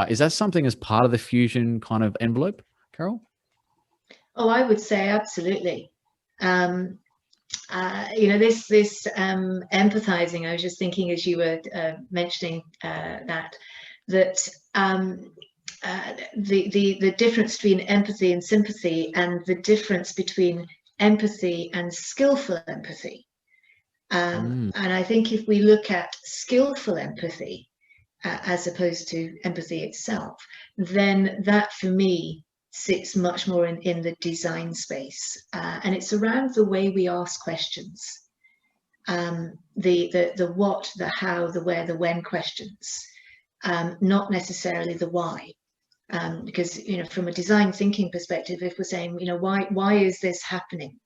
Is that something as part of the Fusion kind of envelope, Carole? Oh, I would say absolutely. You know, this empathizing, I was just thinking as you were mentioning that the difference between empathy and sympathy, and the difference between empathy and skillful empathy. And I think if we look at skillful empathy as opposed to empathy itself, then that for me sits much more in the design space, and it's around the way we ask questions, the what, the how, the where, the when questions, not necessarily the why, because, you know, from a design thinking perspective, if we're saying, you know, why is this happening,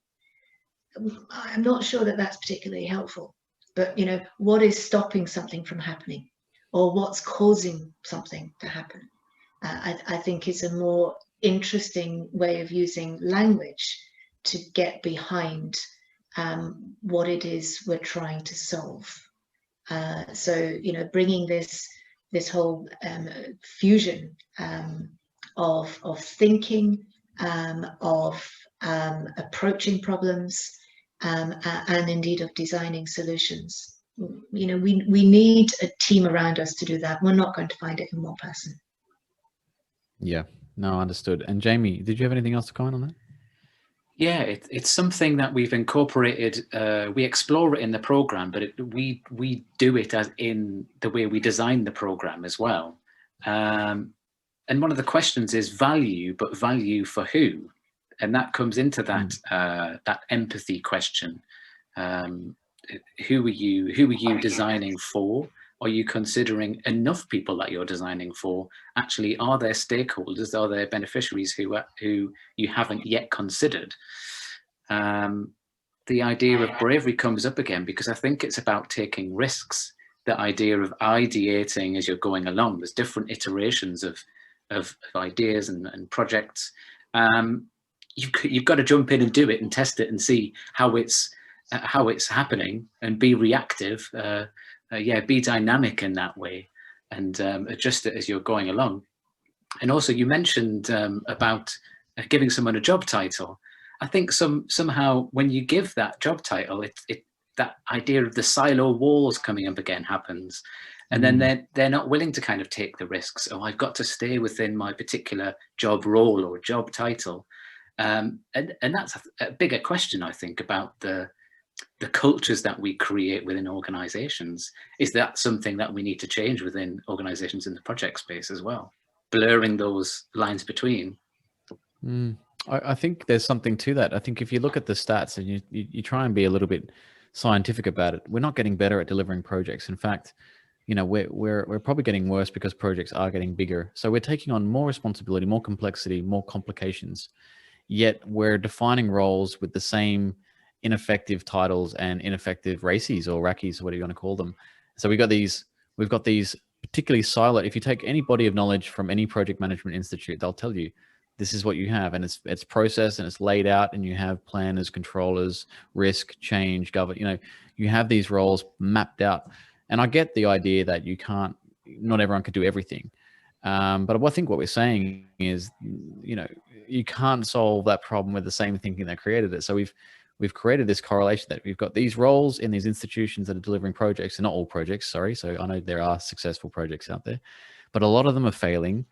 I'm not sure that that's particularly helpful. But, you know, what is stopping something from happening, or what's causing something to happen, I think is a more interesting way of using language to get behind what it is we're trying to solve. So, you know, bringing this whole fusion of thinking, of approaching problems, and indeed of designing solutions. You know, we need a team around us to do that. We're not going to find it in one person. Yeah, no, understood. And Jamie, did you have anything else to comment on that? Yeah, it's something that we've incorporated. We explore it in the program, but we do it as in the way we design the program as well. And one of the questions is value, but value for who? And that comes into that that empathy question. Who are you designing for? Are you considering enough people that you're designing for? Actually, are there stakeholders, are there beneficiaries who you haven't yet considered? The idea of bravery comes up again, because I think it's about taking risks. The idea of ideating as you're going along. There's different iterations of ideas and projects. You've got to jump in and do it and test it and see how it's happening, and be reactive. Be dynamic in that way, and adjust it as you're going along. And also, you mentioned about giving someone a job title. I think somehow when you give that job title, that idea of the silo walls coming up again happens, and then they're not willing to kind of take the risks. Oh, I've got to stay within my particular job role or job title, and that's a bigger question, I think, about the cultures that we create within organizations. Is that something that we need to change within organizations in the project space as well? Blurring those lines between. I think there's something to that. I think if you look at the stats and you try and be a little bit scientific about it, we're not getting better at delivering projects. In fact, you know, we're probably getting worse because projects are getting bigger. So we're taking on more responsibility, more complexity, more complications, yet we're defining roles with the same ineffective titles and ineffective races or rackies, or whatever you want to call them. So we've got these particularly siloed. If you take any body of knowledge from any project management institute, they'll tell you this is what you have, and it's processed and it's laid out, and you have planners, controllers, risk, change, govern. You know, you have these roles mapped out. And I get the idea that not everyone could do everything. But I think what we're saying is, you know, you can't solve that problem with the same thinking that created it. So we've created this correlation that we've got these roles in these institutions that are delivering projects, and not all projects, sorry. So I know there are successful projects out there, but a lot of them are failing.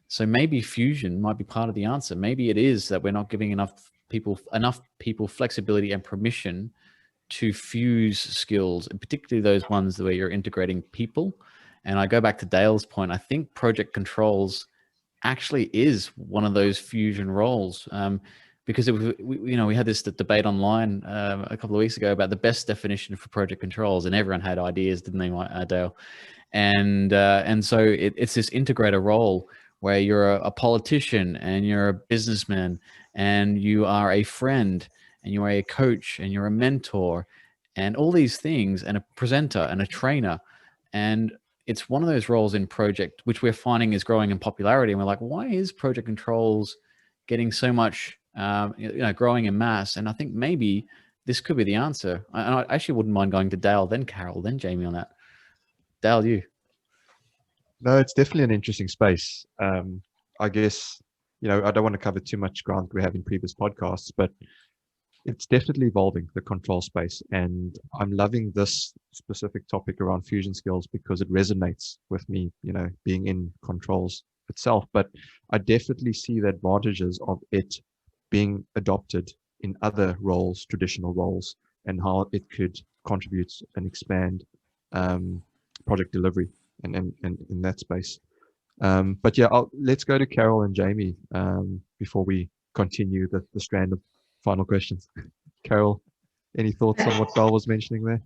So maybe fusion might be part of the answer. Maybe it is that we're not giving enough people flexibility and permission to fuse skills, and particularly those ones where you're integrating people. And I go back to Dale's point. I think project controls actually is one of those fusion roles. Because we had this debate online a couple of weeks ago about the best definition for project controls, and everyone had ideas, didn't they, Dale? And so it's this integrator role where you're a politician, and you're a businessman, and you are a friend, and you are a coach, and you're a mentor, and all these things, and a presenter and a trainer. And it's one of those roles in project which we're finding is growing in popularity. And we're like, why is project controls getting so much growing in mass? And I think maybe this could be the answer. And I actually wouldn't mind going to Dale, then Carole, then Jamie on that. Dale, you. No, it's definitely an interesting space. I guess, you know, I don't want to cover too much ground we have in previous podcasts, but it's definitely evolving, the control space. And I'm loving this specific topic around fusion skills because it resonates with me, you know, being in controls itself. But I definitely see the advantages of it being adopted in other roles, traditional roles, and how it could contribute and expand project delivery and in that space. But yeah, let's go to Carole and Jamie before we continue the strand of final questions. Carole, any thoughts on what Belle was mentioning there?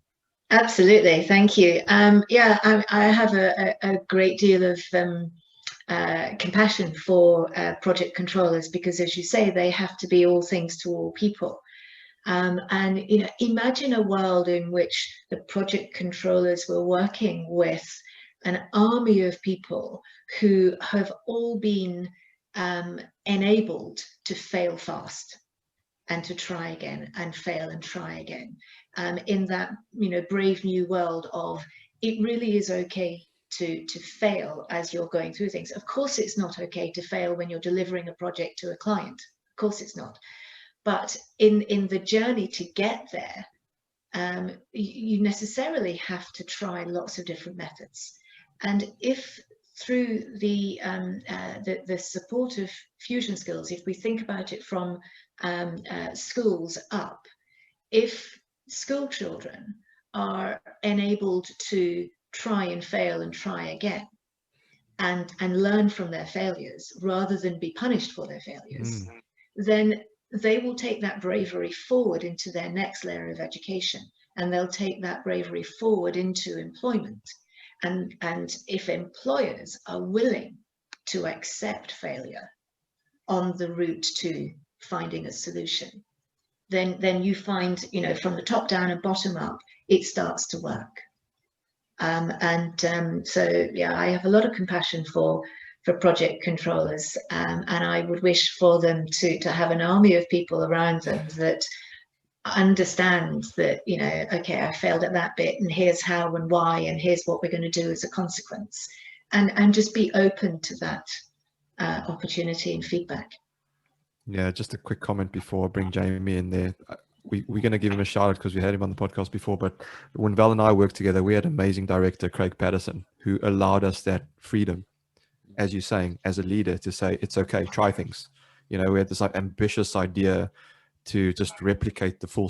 Absolutely, thank you. Yeah, I have a great deal of compassion for project controllers because, as you say, they have to be all things to all people. And you know, imagine a world in which the project controllers were working with an army of people who have all been enabled to fail fast and to try again and fail and try again. In that, you know, brave new world of it really is okay to fail as you're going through things. Of course, it's not okay to fail when you're delivering a project to a client. Of course, it's not. But in the journey to get there, you necessarily have to try lots of different methods. And if through the support of fusion skills, if we think about it from schools up, if school children are enabled to try and fail and try again and learn from their failures rather than be punished for their failures, then they will take that bravery forward into their next layer of education, and they'll take that bravery forward into employment. And if employers are willing to accept failure on the route to finding a solution, then you find, you know, from the top down and bottom up, it starts to work. So yeah, I have a lot of compassion for project controllers, and I would wish for them to have an army of people around them that understand that, you know, okay, I failed at that bit, and here's how and why, and here's what we're going to do as a consequence, and just be open to that opportunity and feedback. Yeah, just a quick comment before I bring Jamie in there. We're going to give him a shout out because we had him on the podcast before, but when Val and I worked together, we had amazing director, Craig Patterson, who allowed us that freedom, as you're saying, as a leader, to say, it's okay, try things. You know, we had this like ambitious idea to just replicate the full,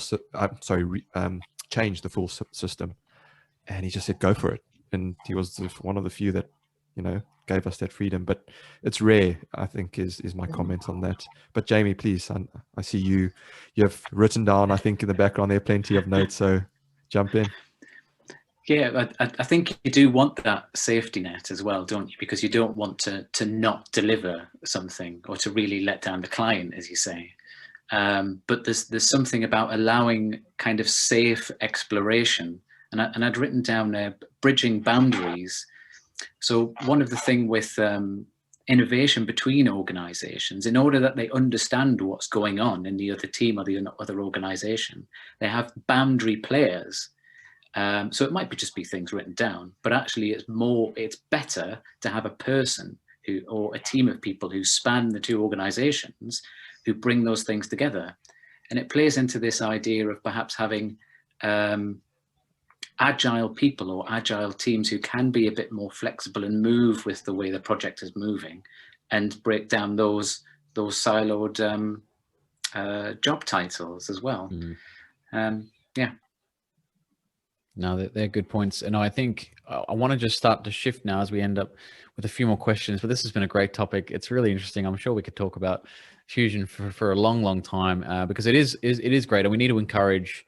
change the full system. And he just said, go for it. And he was one of the few that, you know, gave us that freedom. But it's rare, I think, is my comment on that. But Jamie, please, I see you have written down, I think in the background there, plenty of notes. So jump in. Yeah, I think you do want that safety net as well, don't you? Because you don't want to not deliver something or to really let down the client, as you say. But there's something about allowing kind of safe exploration. And I'd written down there, bridging boundaries. So one of the things with innovation between organizations, in order that they understand what's going on in the other team or the other organization, they have boundary players. So it might just be things written down, but actually it's better to have a person or a team of people who span the two organizations who bring those things together. And it plays into this idea of perhaps having agile people or agile teams who can be a bit more flexible and move with the way the project is moving and break down those siloed job titles as well. Yeah. No, they're good points. And I think I want to just start to shift now as we end up with a few more questions, but this has been a great topic. It's really interesting. I'm sure we could talk about fusion for a long, long time because it is great. And we need to encourage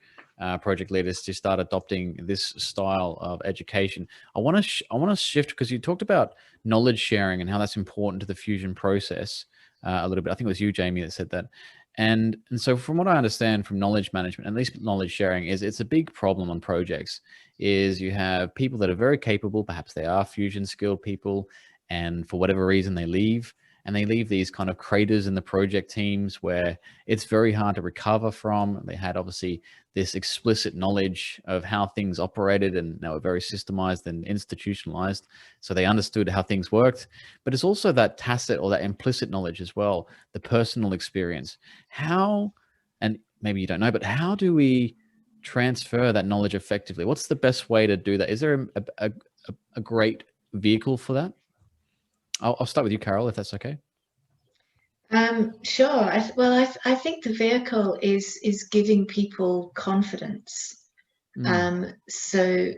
project leaders to start adopting this style of education. I want to shift because you talked about knowledge sharing and how that's important to the fusion process a little bit. I think it was you, Jamie, that said that. And so from what I understand from knowledge management, at least knowledge sharing, is it's a big problem on projects, is you have people that are very capable, perhaps they are fusion skilled people, and for whatever reason they leave. and they leave these kind of craters in the project teams where it's very hard to recover from. They had obviously this explicit knowledge of how things operated, and they were very systemized and institutionalized. So they understood how things worked, but it's also that tacit or that implicit knowledge as well, the personal experience. How, and maybe you don't know, but how do we transfer that knowledge effectively? What's the best way to do that? Is there a great vehicle for that? I'll start with you, Carole, if that's okay. Sure. I think the vehicle is giving people confidence. So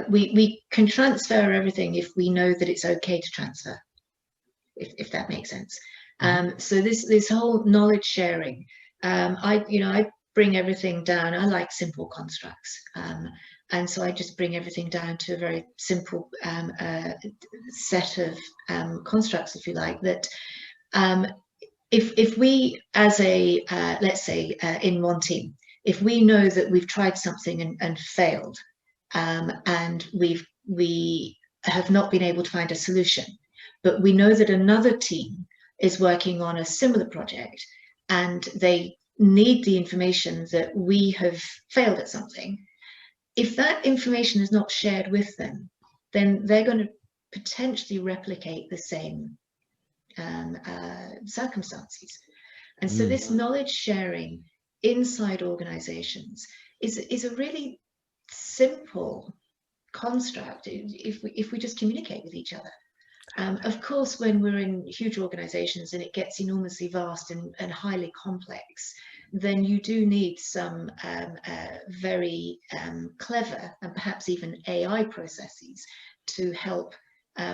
we can transfer everything if we know that it's okay to transfer, if that makes sense. So this whole knowledge sharing, I bring everything down. I like simple constructs. And so I just bring everything down to a very simple set of constructs, if you like, that if we, as a, let's say in one team, if we know that we've tried something and failed, and we have not been able to find a solution, but we know that another team is working on a similar project and they need the information that we have failed at something, if that information is not shared with them, then they're going to potentially replicate the same circumstances. And so this knowledge sharing inside organizations is a really simple construct if we just communicate with each other. Of course, when we're in huge organizations and it gets enormously vast and highly complex, then you do need some very clever and perhaps even AI processes to help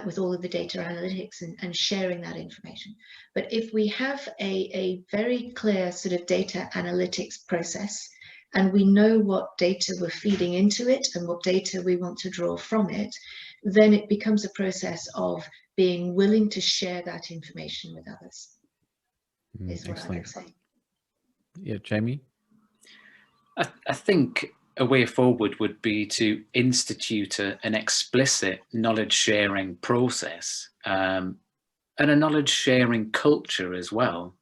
with all of the data analytics and sharing that information. But if we have a very clear sort of data analytics process, and we know what data we're feeding into it and what data we want to draw from it, then it becomes a process of being willing to share that information with others. Is what I would say. Yeah, Jamie? I think a way forward would be to institute an explicit knowledge sharing process and a knowledge sharing culture as well.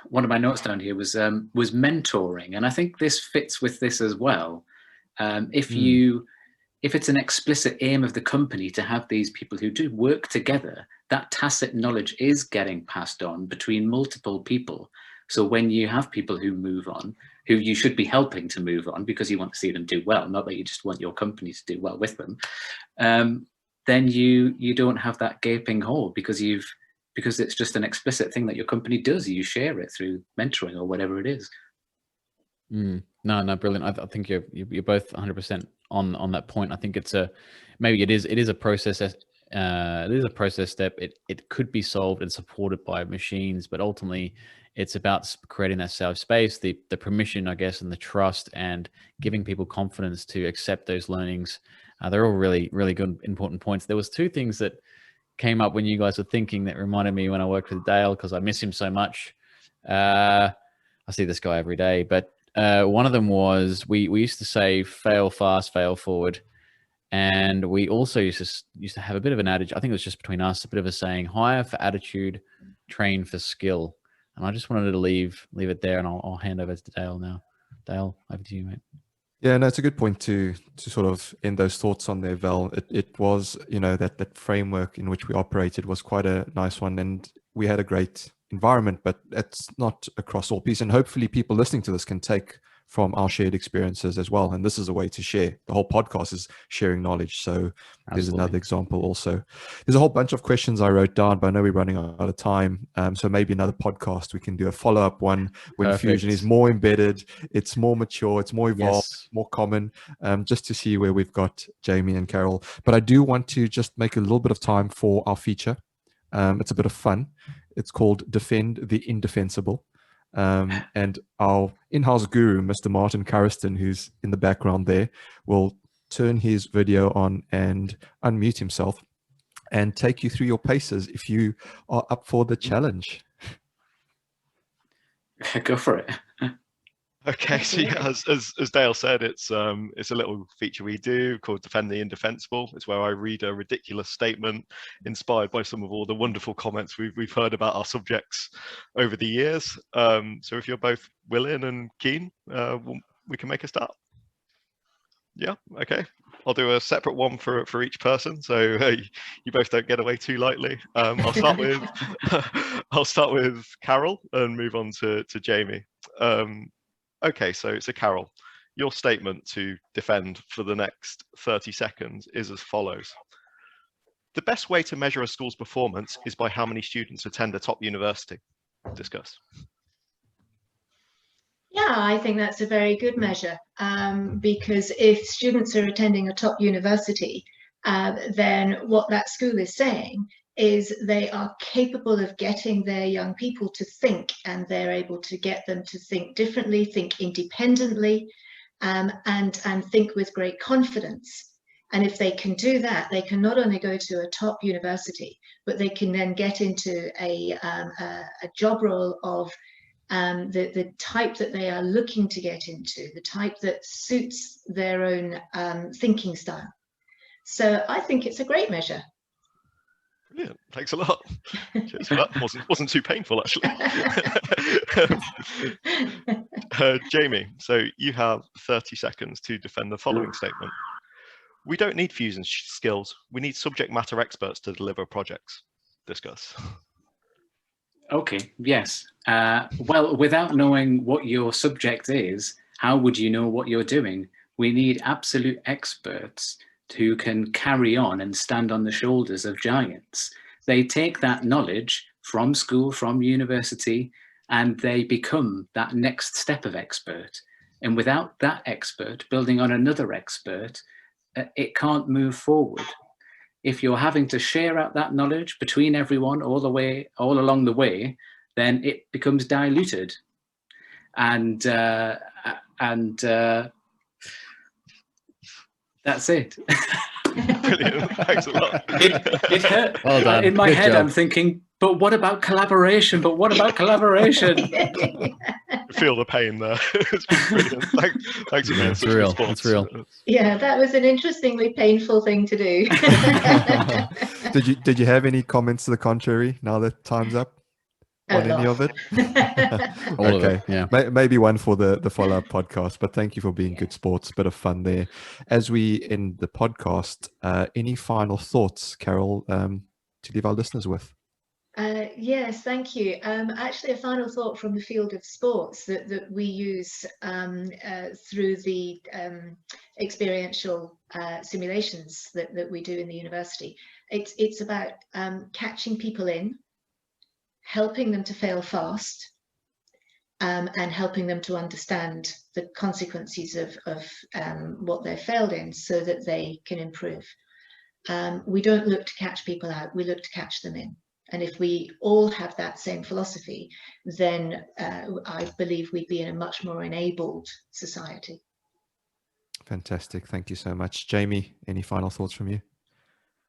One of my notes down here was mentoring, and I think this fits with this as well. If it's an explicit aim of the company to have these people who do work together, that tacit knowledge is getting passed on between multiple people. So when you have people who move on, who you should be helping to move on because you want to see them do well, not that you just want your company to do well with them, then you don't have that gaping hole because it's just an explicit thing that your company does. You share it through mentoring or whatever it is. No, brilliant. I think you're both 100% on that point. I think it is a process. It is a process step. It could be solved and supported by machines, but ultimately it's about creating that safe space, the permission, I guess, and the trust, and giving people confidence to accept those learnings. They're all really, really good, important points. There was two things that came up when you guys were thinking that reminded me when I worked with Dale, because I miss him so much. I see this guy every day, but one of them was we used to say fail fast, fail forward. And we also used to have a bit of an adage, I think it was just between us, a bit of a saying, hire for attitude, train for skill. And I just wanted to leave it there, and I'll hand over to Dale now. Dale, over to you, mate. Yeah, no, it's a good point to sort of end those thoughts on there, Val. It was, that framework in which we operated was quite a nice one, and we had a great environment, but it's not across all pieces. And hopefully people listening to this can take from our shared experiences as well. And this is a way to share. The whole podcast is sharing knowledge. So there's another example also. There's a whole bunch of questions I wrote down, but I know we're running out of time. So maybe another podcast, we can do a follow-up one when Perfect. Fusion is more embedded, it's more mature, it's more evolved, yes. more common, just to see where we've got Jamie and Carole. But I do want to just make a little bit of time for our feature. It's a bit of fun. It's called Defend the Indefensible. And our in-house guru, Mr. Martin Carriston, who's in the background there, will turn his video on and unmute himself and take you through your paces if you are up for the challenge. Go for it. Okay, so yeah, as Dale said, it's a little feature we do called Defend the Indefensible. It's where I read a ridiculous statement inspired by some of all the wonderful comments we've heard about our subjects over the years. So if you're both willing and keen, we can make a start. Yeah, okay. I'll do a separate one for each person, so you both don't get away too lightly. I'll start with Carole and move on to Jamie. Okay, so Carole, your statement to defend for the next 30 seconds is as follows. The best way to measure a school's performance is by how many students attend a top university. Discuss. Yeah, I think that's a very good measure, because if students are attending a top university, then what that school is saying is they are capable of getting their young people to think, and they're able to get them to think differently, think independently, and think with great confidence. And if they can do that, they can not only go to a top university, but they can then get into a job role of the type that they are looking to get into, the type that suits their own thinking style. So I think it's a great measure. Brilliant, thanks a lot. Cheers for that. Wasn't too painful, actually. Jamie, so you have 30 seconds to defend the following statement. We don't need fusion skills. We need subject matter experts to deliver projects. Discuss. Okay, yes. Well, without knowing what your subject is, how would you know what you're doing? We need absolute experts who can carry on and stand on the shoulders of giants. They take that knowledge from school, from university, and they become that next step of expert. And without that expert building on another expert, it can't move forward. If you're having to share out that knowledge between everyone all along the way, then it becomes diluted. And that's it. Brilliant. Thanks a lot. It hurt. Well done. In my Good head, job. I'm thinking, but what about collaboration? But what about collaboration? Feel the pain there. It's brilliant. Thanks for being It's such a real. response. It's real. Yeah, that was an interestingly painful thing to do. Did you have any comments to the contrary now that time's up on any of it? All of Okay, it, yeah. Maybe one for the follow-up podcast, but thank you for being good sports. Bit of fun there. As we end the podcast, any final thoughts, Carole, to leave our listeners with? Yes, thank you. Actually, a final thought from the field of sports that we use through the experiential simulations that we do in the university. It's about catching people in, helping them to fail fast, and helping them to understand the consequences of what they've failed in so that they can improve. We don't look to catch people out, we look to catch them in. And if we all have that same philosophy, then I believe we'd be in a much more enabled society. Fantastic. Thank you so much. Jamie, any final thoughts from you?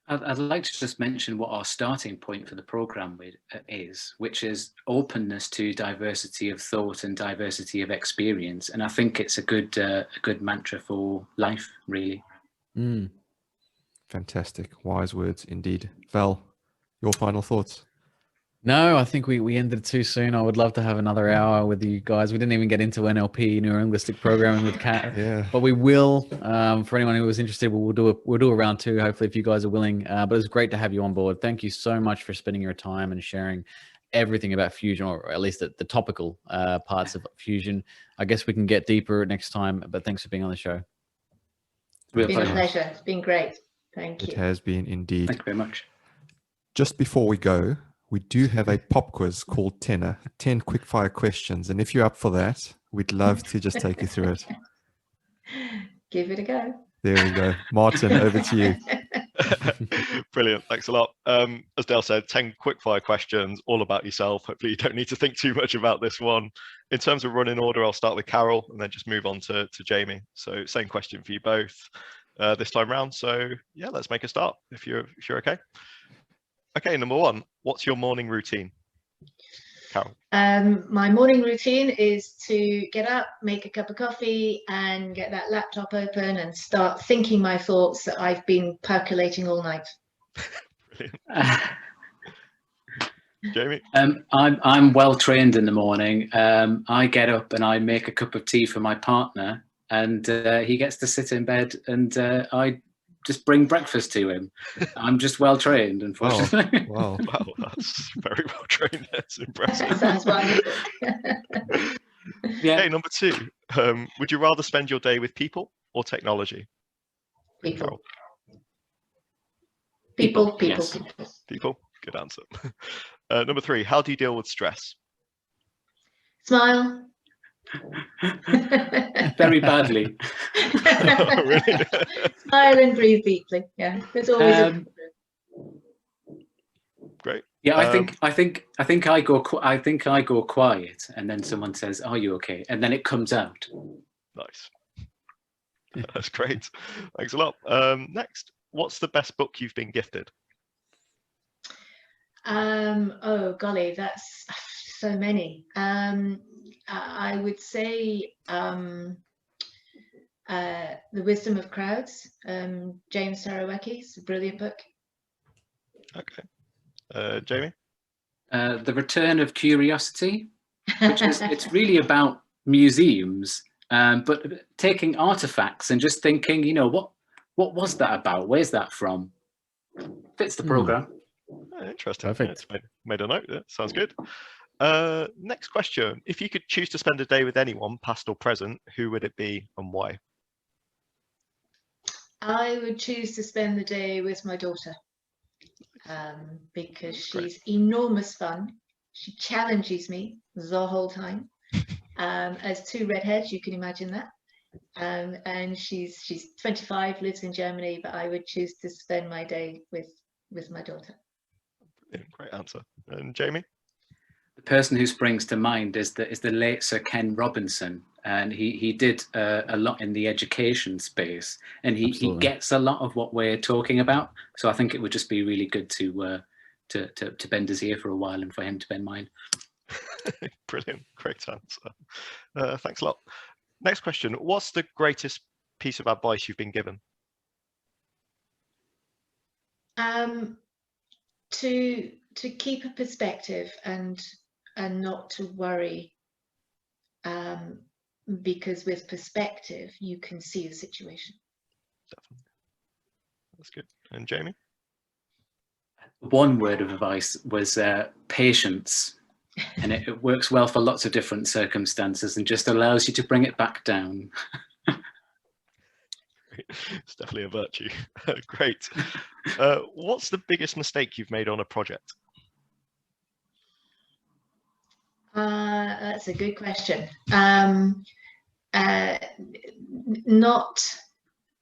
I'd like to just mention what our starting point for the programme is, which is openness to diversity of thought and diversity of experience. And I think it's a good mantra for life, really. Fantastic. Wise words indeed. Val, your final thoughts? No, I think we ended too soon. I would love to have another hour with you guys. We didn't even get into NLP, neurolinguistic programming with Kat, but we will. For anyone who was interested, we'll do a round two, hopefully, if you guys are willing. But it was great to have you on board. Thank you so much for spending your time and sharing everything about fusion, or at least the topical parts of fusion. I guess we can get deeper next time, but thanks for being on the show. It's been a pleasure. It's been great. Thank you. It has been indeed. Thank you very much. Just before we go, we do have a pop quiz called 10 quickfire questions. And if you're up for that, we'd love to just take you through it. Give it a go. There we go. Martin, over to you. Brilliant. Thanks a lot. As Dale said, 10 quickfire questions, all about yourself. Hopefully you don't need to think too much about this one. In terms of running order, I'll start with Carole and then just move on to Jamie. So same question for you both this time round. So yeah, let's make a start if you're okay. Okay, number one, what's your morning routine? Carole? My morning routine is to get up, make a cup of coffee, and get that laptop open and start thinking my thoughts that I've been percolating all night. Brilliant. Jamie? I'm well trained in the morning. I get up and I make a cup of tea for my partner, and he gets to sit in bed, and I just bring breakfast to him. I'm just well trained, unfortunately. Wow, that's very well trained. That's impressive. That sounds wonderful. Yeah. Okay, number 2. Would you rather spend your day with people or technology? People. Carole? People. Yes. People. Good answer. Number 3. How do you deal with stress? Smile. Very badly. Oh, really? Smile and breathe deeply. Yeah, there's always a Great. Yeah, I think I go quiet, and then someone says, "Are you okay?" And then it comes out. Nice. That's great. Thanks a lot. Next, what's the best book you've been gifted? Oh golly, that's so many. I would say The Wisdom of Crowds, James Sarawacki's a brilliant book. Okay. Jamie? The Return of Curiosity, which is it's really about museums, but taking artifacts and just thinking, you know, what was that about? Where's that from? Fits the program. Oh, interesting. Perfect. Yeah, made a note. Yeah, sounds good. Next question. If you could choose to spend a day with anyone, past or present, who would it be and why? I would choose to spend the day with my daughter, because she's enormous fun. She challenges me the whole time. As 2 redheads, you can imagine that. And she's 25, lives in Germany, but I would choose to spend my day with my daughter. Yeah, great answer. And Jamie? The person who springs to mind is the late Sir Ken Robinson, and he did a lot in the education space, and he gets a lot of what we're talking about. So I think it would just be really good to bend his ear for a while and for him to bend mine. Brilliant. Great answer. Thanks a lot. Next question. What's the greatest piece of advice you've been given? To keep a perspective and not to worry, because with perspective you can see a situation. Definitely. That's good. And Jamie? One word of advice was patience, and it works well for lots of different circumstances and just allows you to bring it back down. It's definitely a virtue. Great. What's the biggest mistake you've made on a project? That's a good question.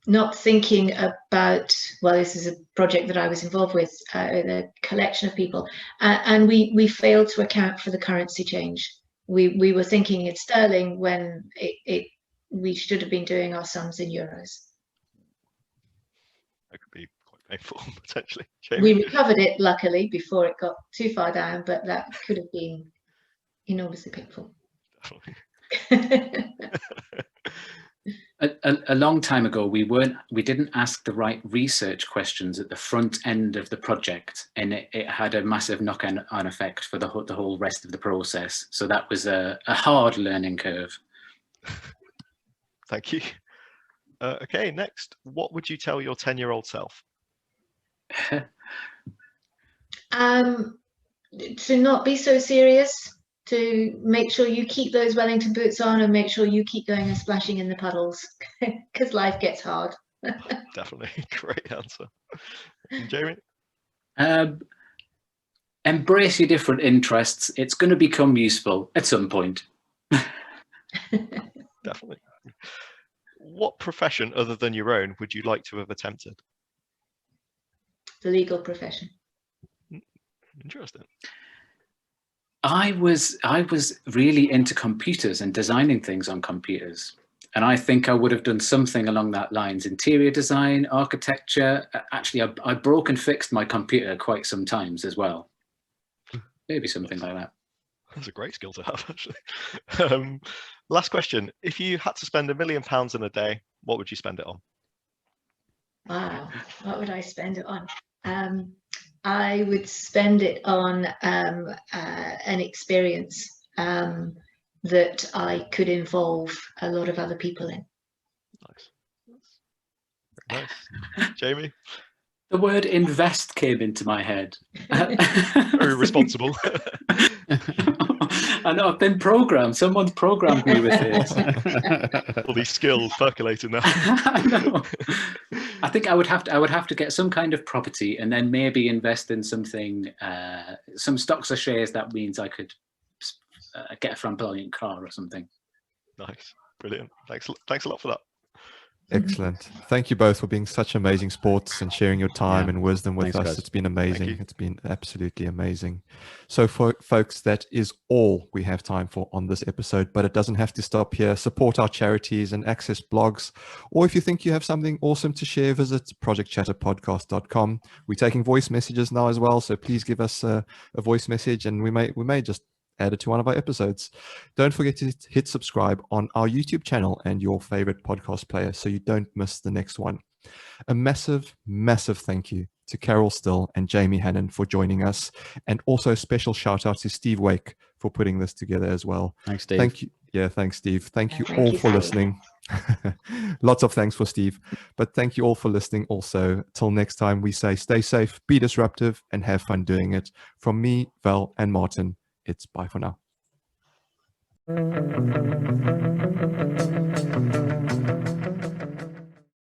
Not thinking about, well, this is a project that I was involved with, a collection of people, and we failed to account for the currency change. We were thinking in sterling when we should have been doing our sums in euros. That could be quite painful, potentially. Jamie? We recovered it, luckily, before it got too far down, but that could have been enormously painful. A long time ago, we didn't ask the right research questions at the front end of the project, and it had a massive knock-on effect for the whole rest of the process. So that was a hard learning curve. Thank you. Okay, next. What would you tell your 10-year-old self? To not be so serious, to make sure you keep those Wellington boots on and make sure you keep going and splashing in the puddles, because life gets hard. Definitely. Great answer. And Jamie? Embrace your different interests. It's going to become useful at some point. Definitely. What profession other than your own would you like to have attempted? The legal profession. Interesting. I was really into computers and designing things on computers. And I think I would have done something along that lines: interior design, architecture. Actually, I broke and fixed my computer quite some times as well. Maybe something like that. That's a great skill to have, actually. Last question. If you had to spend £1 million in a day, what would you spend it on? Wow, what would I spend it on? I would spend it on an experience that I could involve a lot of other people in. Nice. Very nice. Jamie? The word invest came into my head. Very responsible. I know, I've been programmed. Someone's programmed me with this. All these skills percolating now. I know. I think I would have to get some kind of property and then maybe invest in something, some stocks or shares. That means I could get a flamboyant car or something. Nice. Brilliant. Thanks a lot for that. Excellent. Thank you both for being such amazing sports and sharing your time and wisdom with Thanks, us. guys. It's been amazing. It's been absolutely amazing. So for folks, that is all we have time for on this episode, but it doesn't have to stop here. Support our charities and access blogs. Or if you think you have something awesome to share, visit projectchatterpodcast.com. We're taking voice messages now as well. So please give us a voice message and we may just add it to one of our episodes. Don't forget to hit subscribe on our YouTube channel and your favorite podcast player so you don't miss the next one. A massive, massive thank you to Carole Still and Jamie Hannon for joining us. And also a special shout out to Steve Wake for putting this together as well. Thanks, Steve. Thank you. Yeah, thanks, Steve. Thank you Thank all you, for Steve. listening. Lots of thanks for Steve. But thank you all for listening also. Till next time, we say stay safe, be disruptive, and have fun doing it. From me, Val, and Martin, it's bye for now.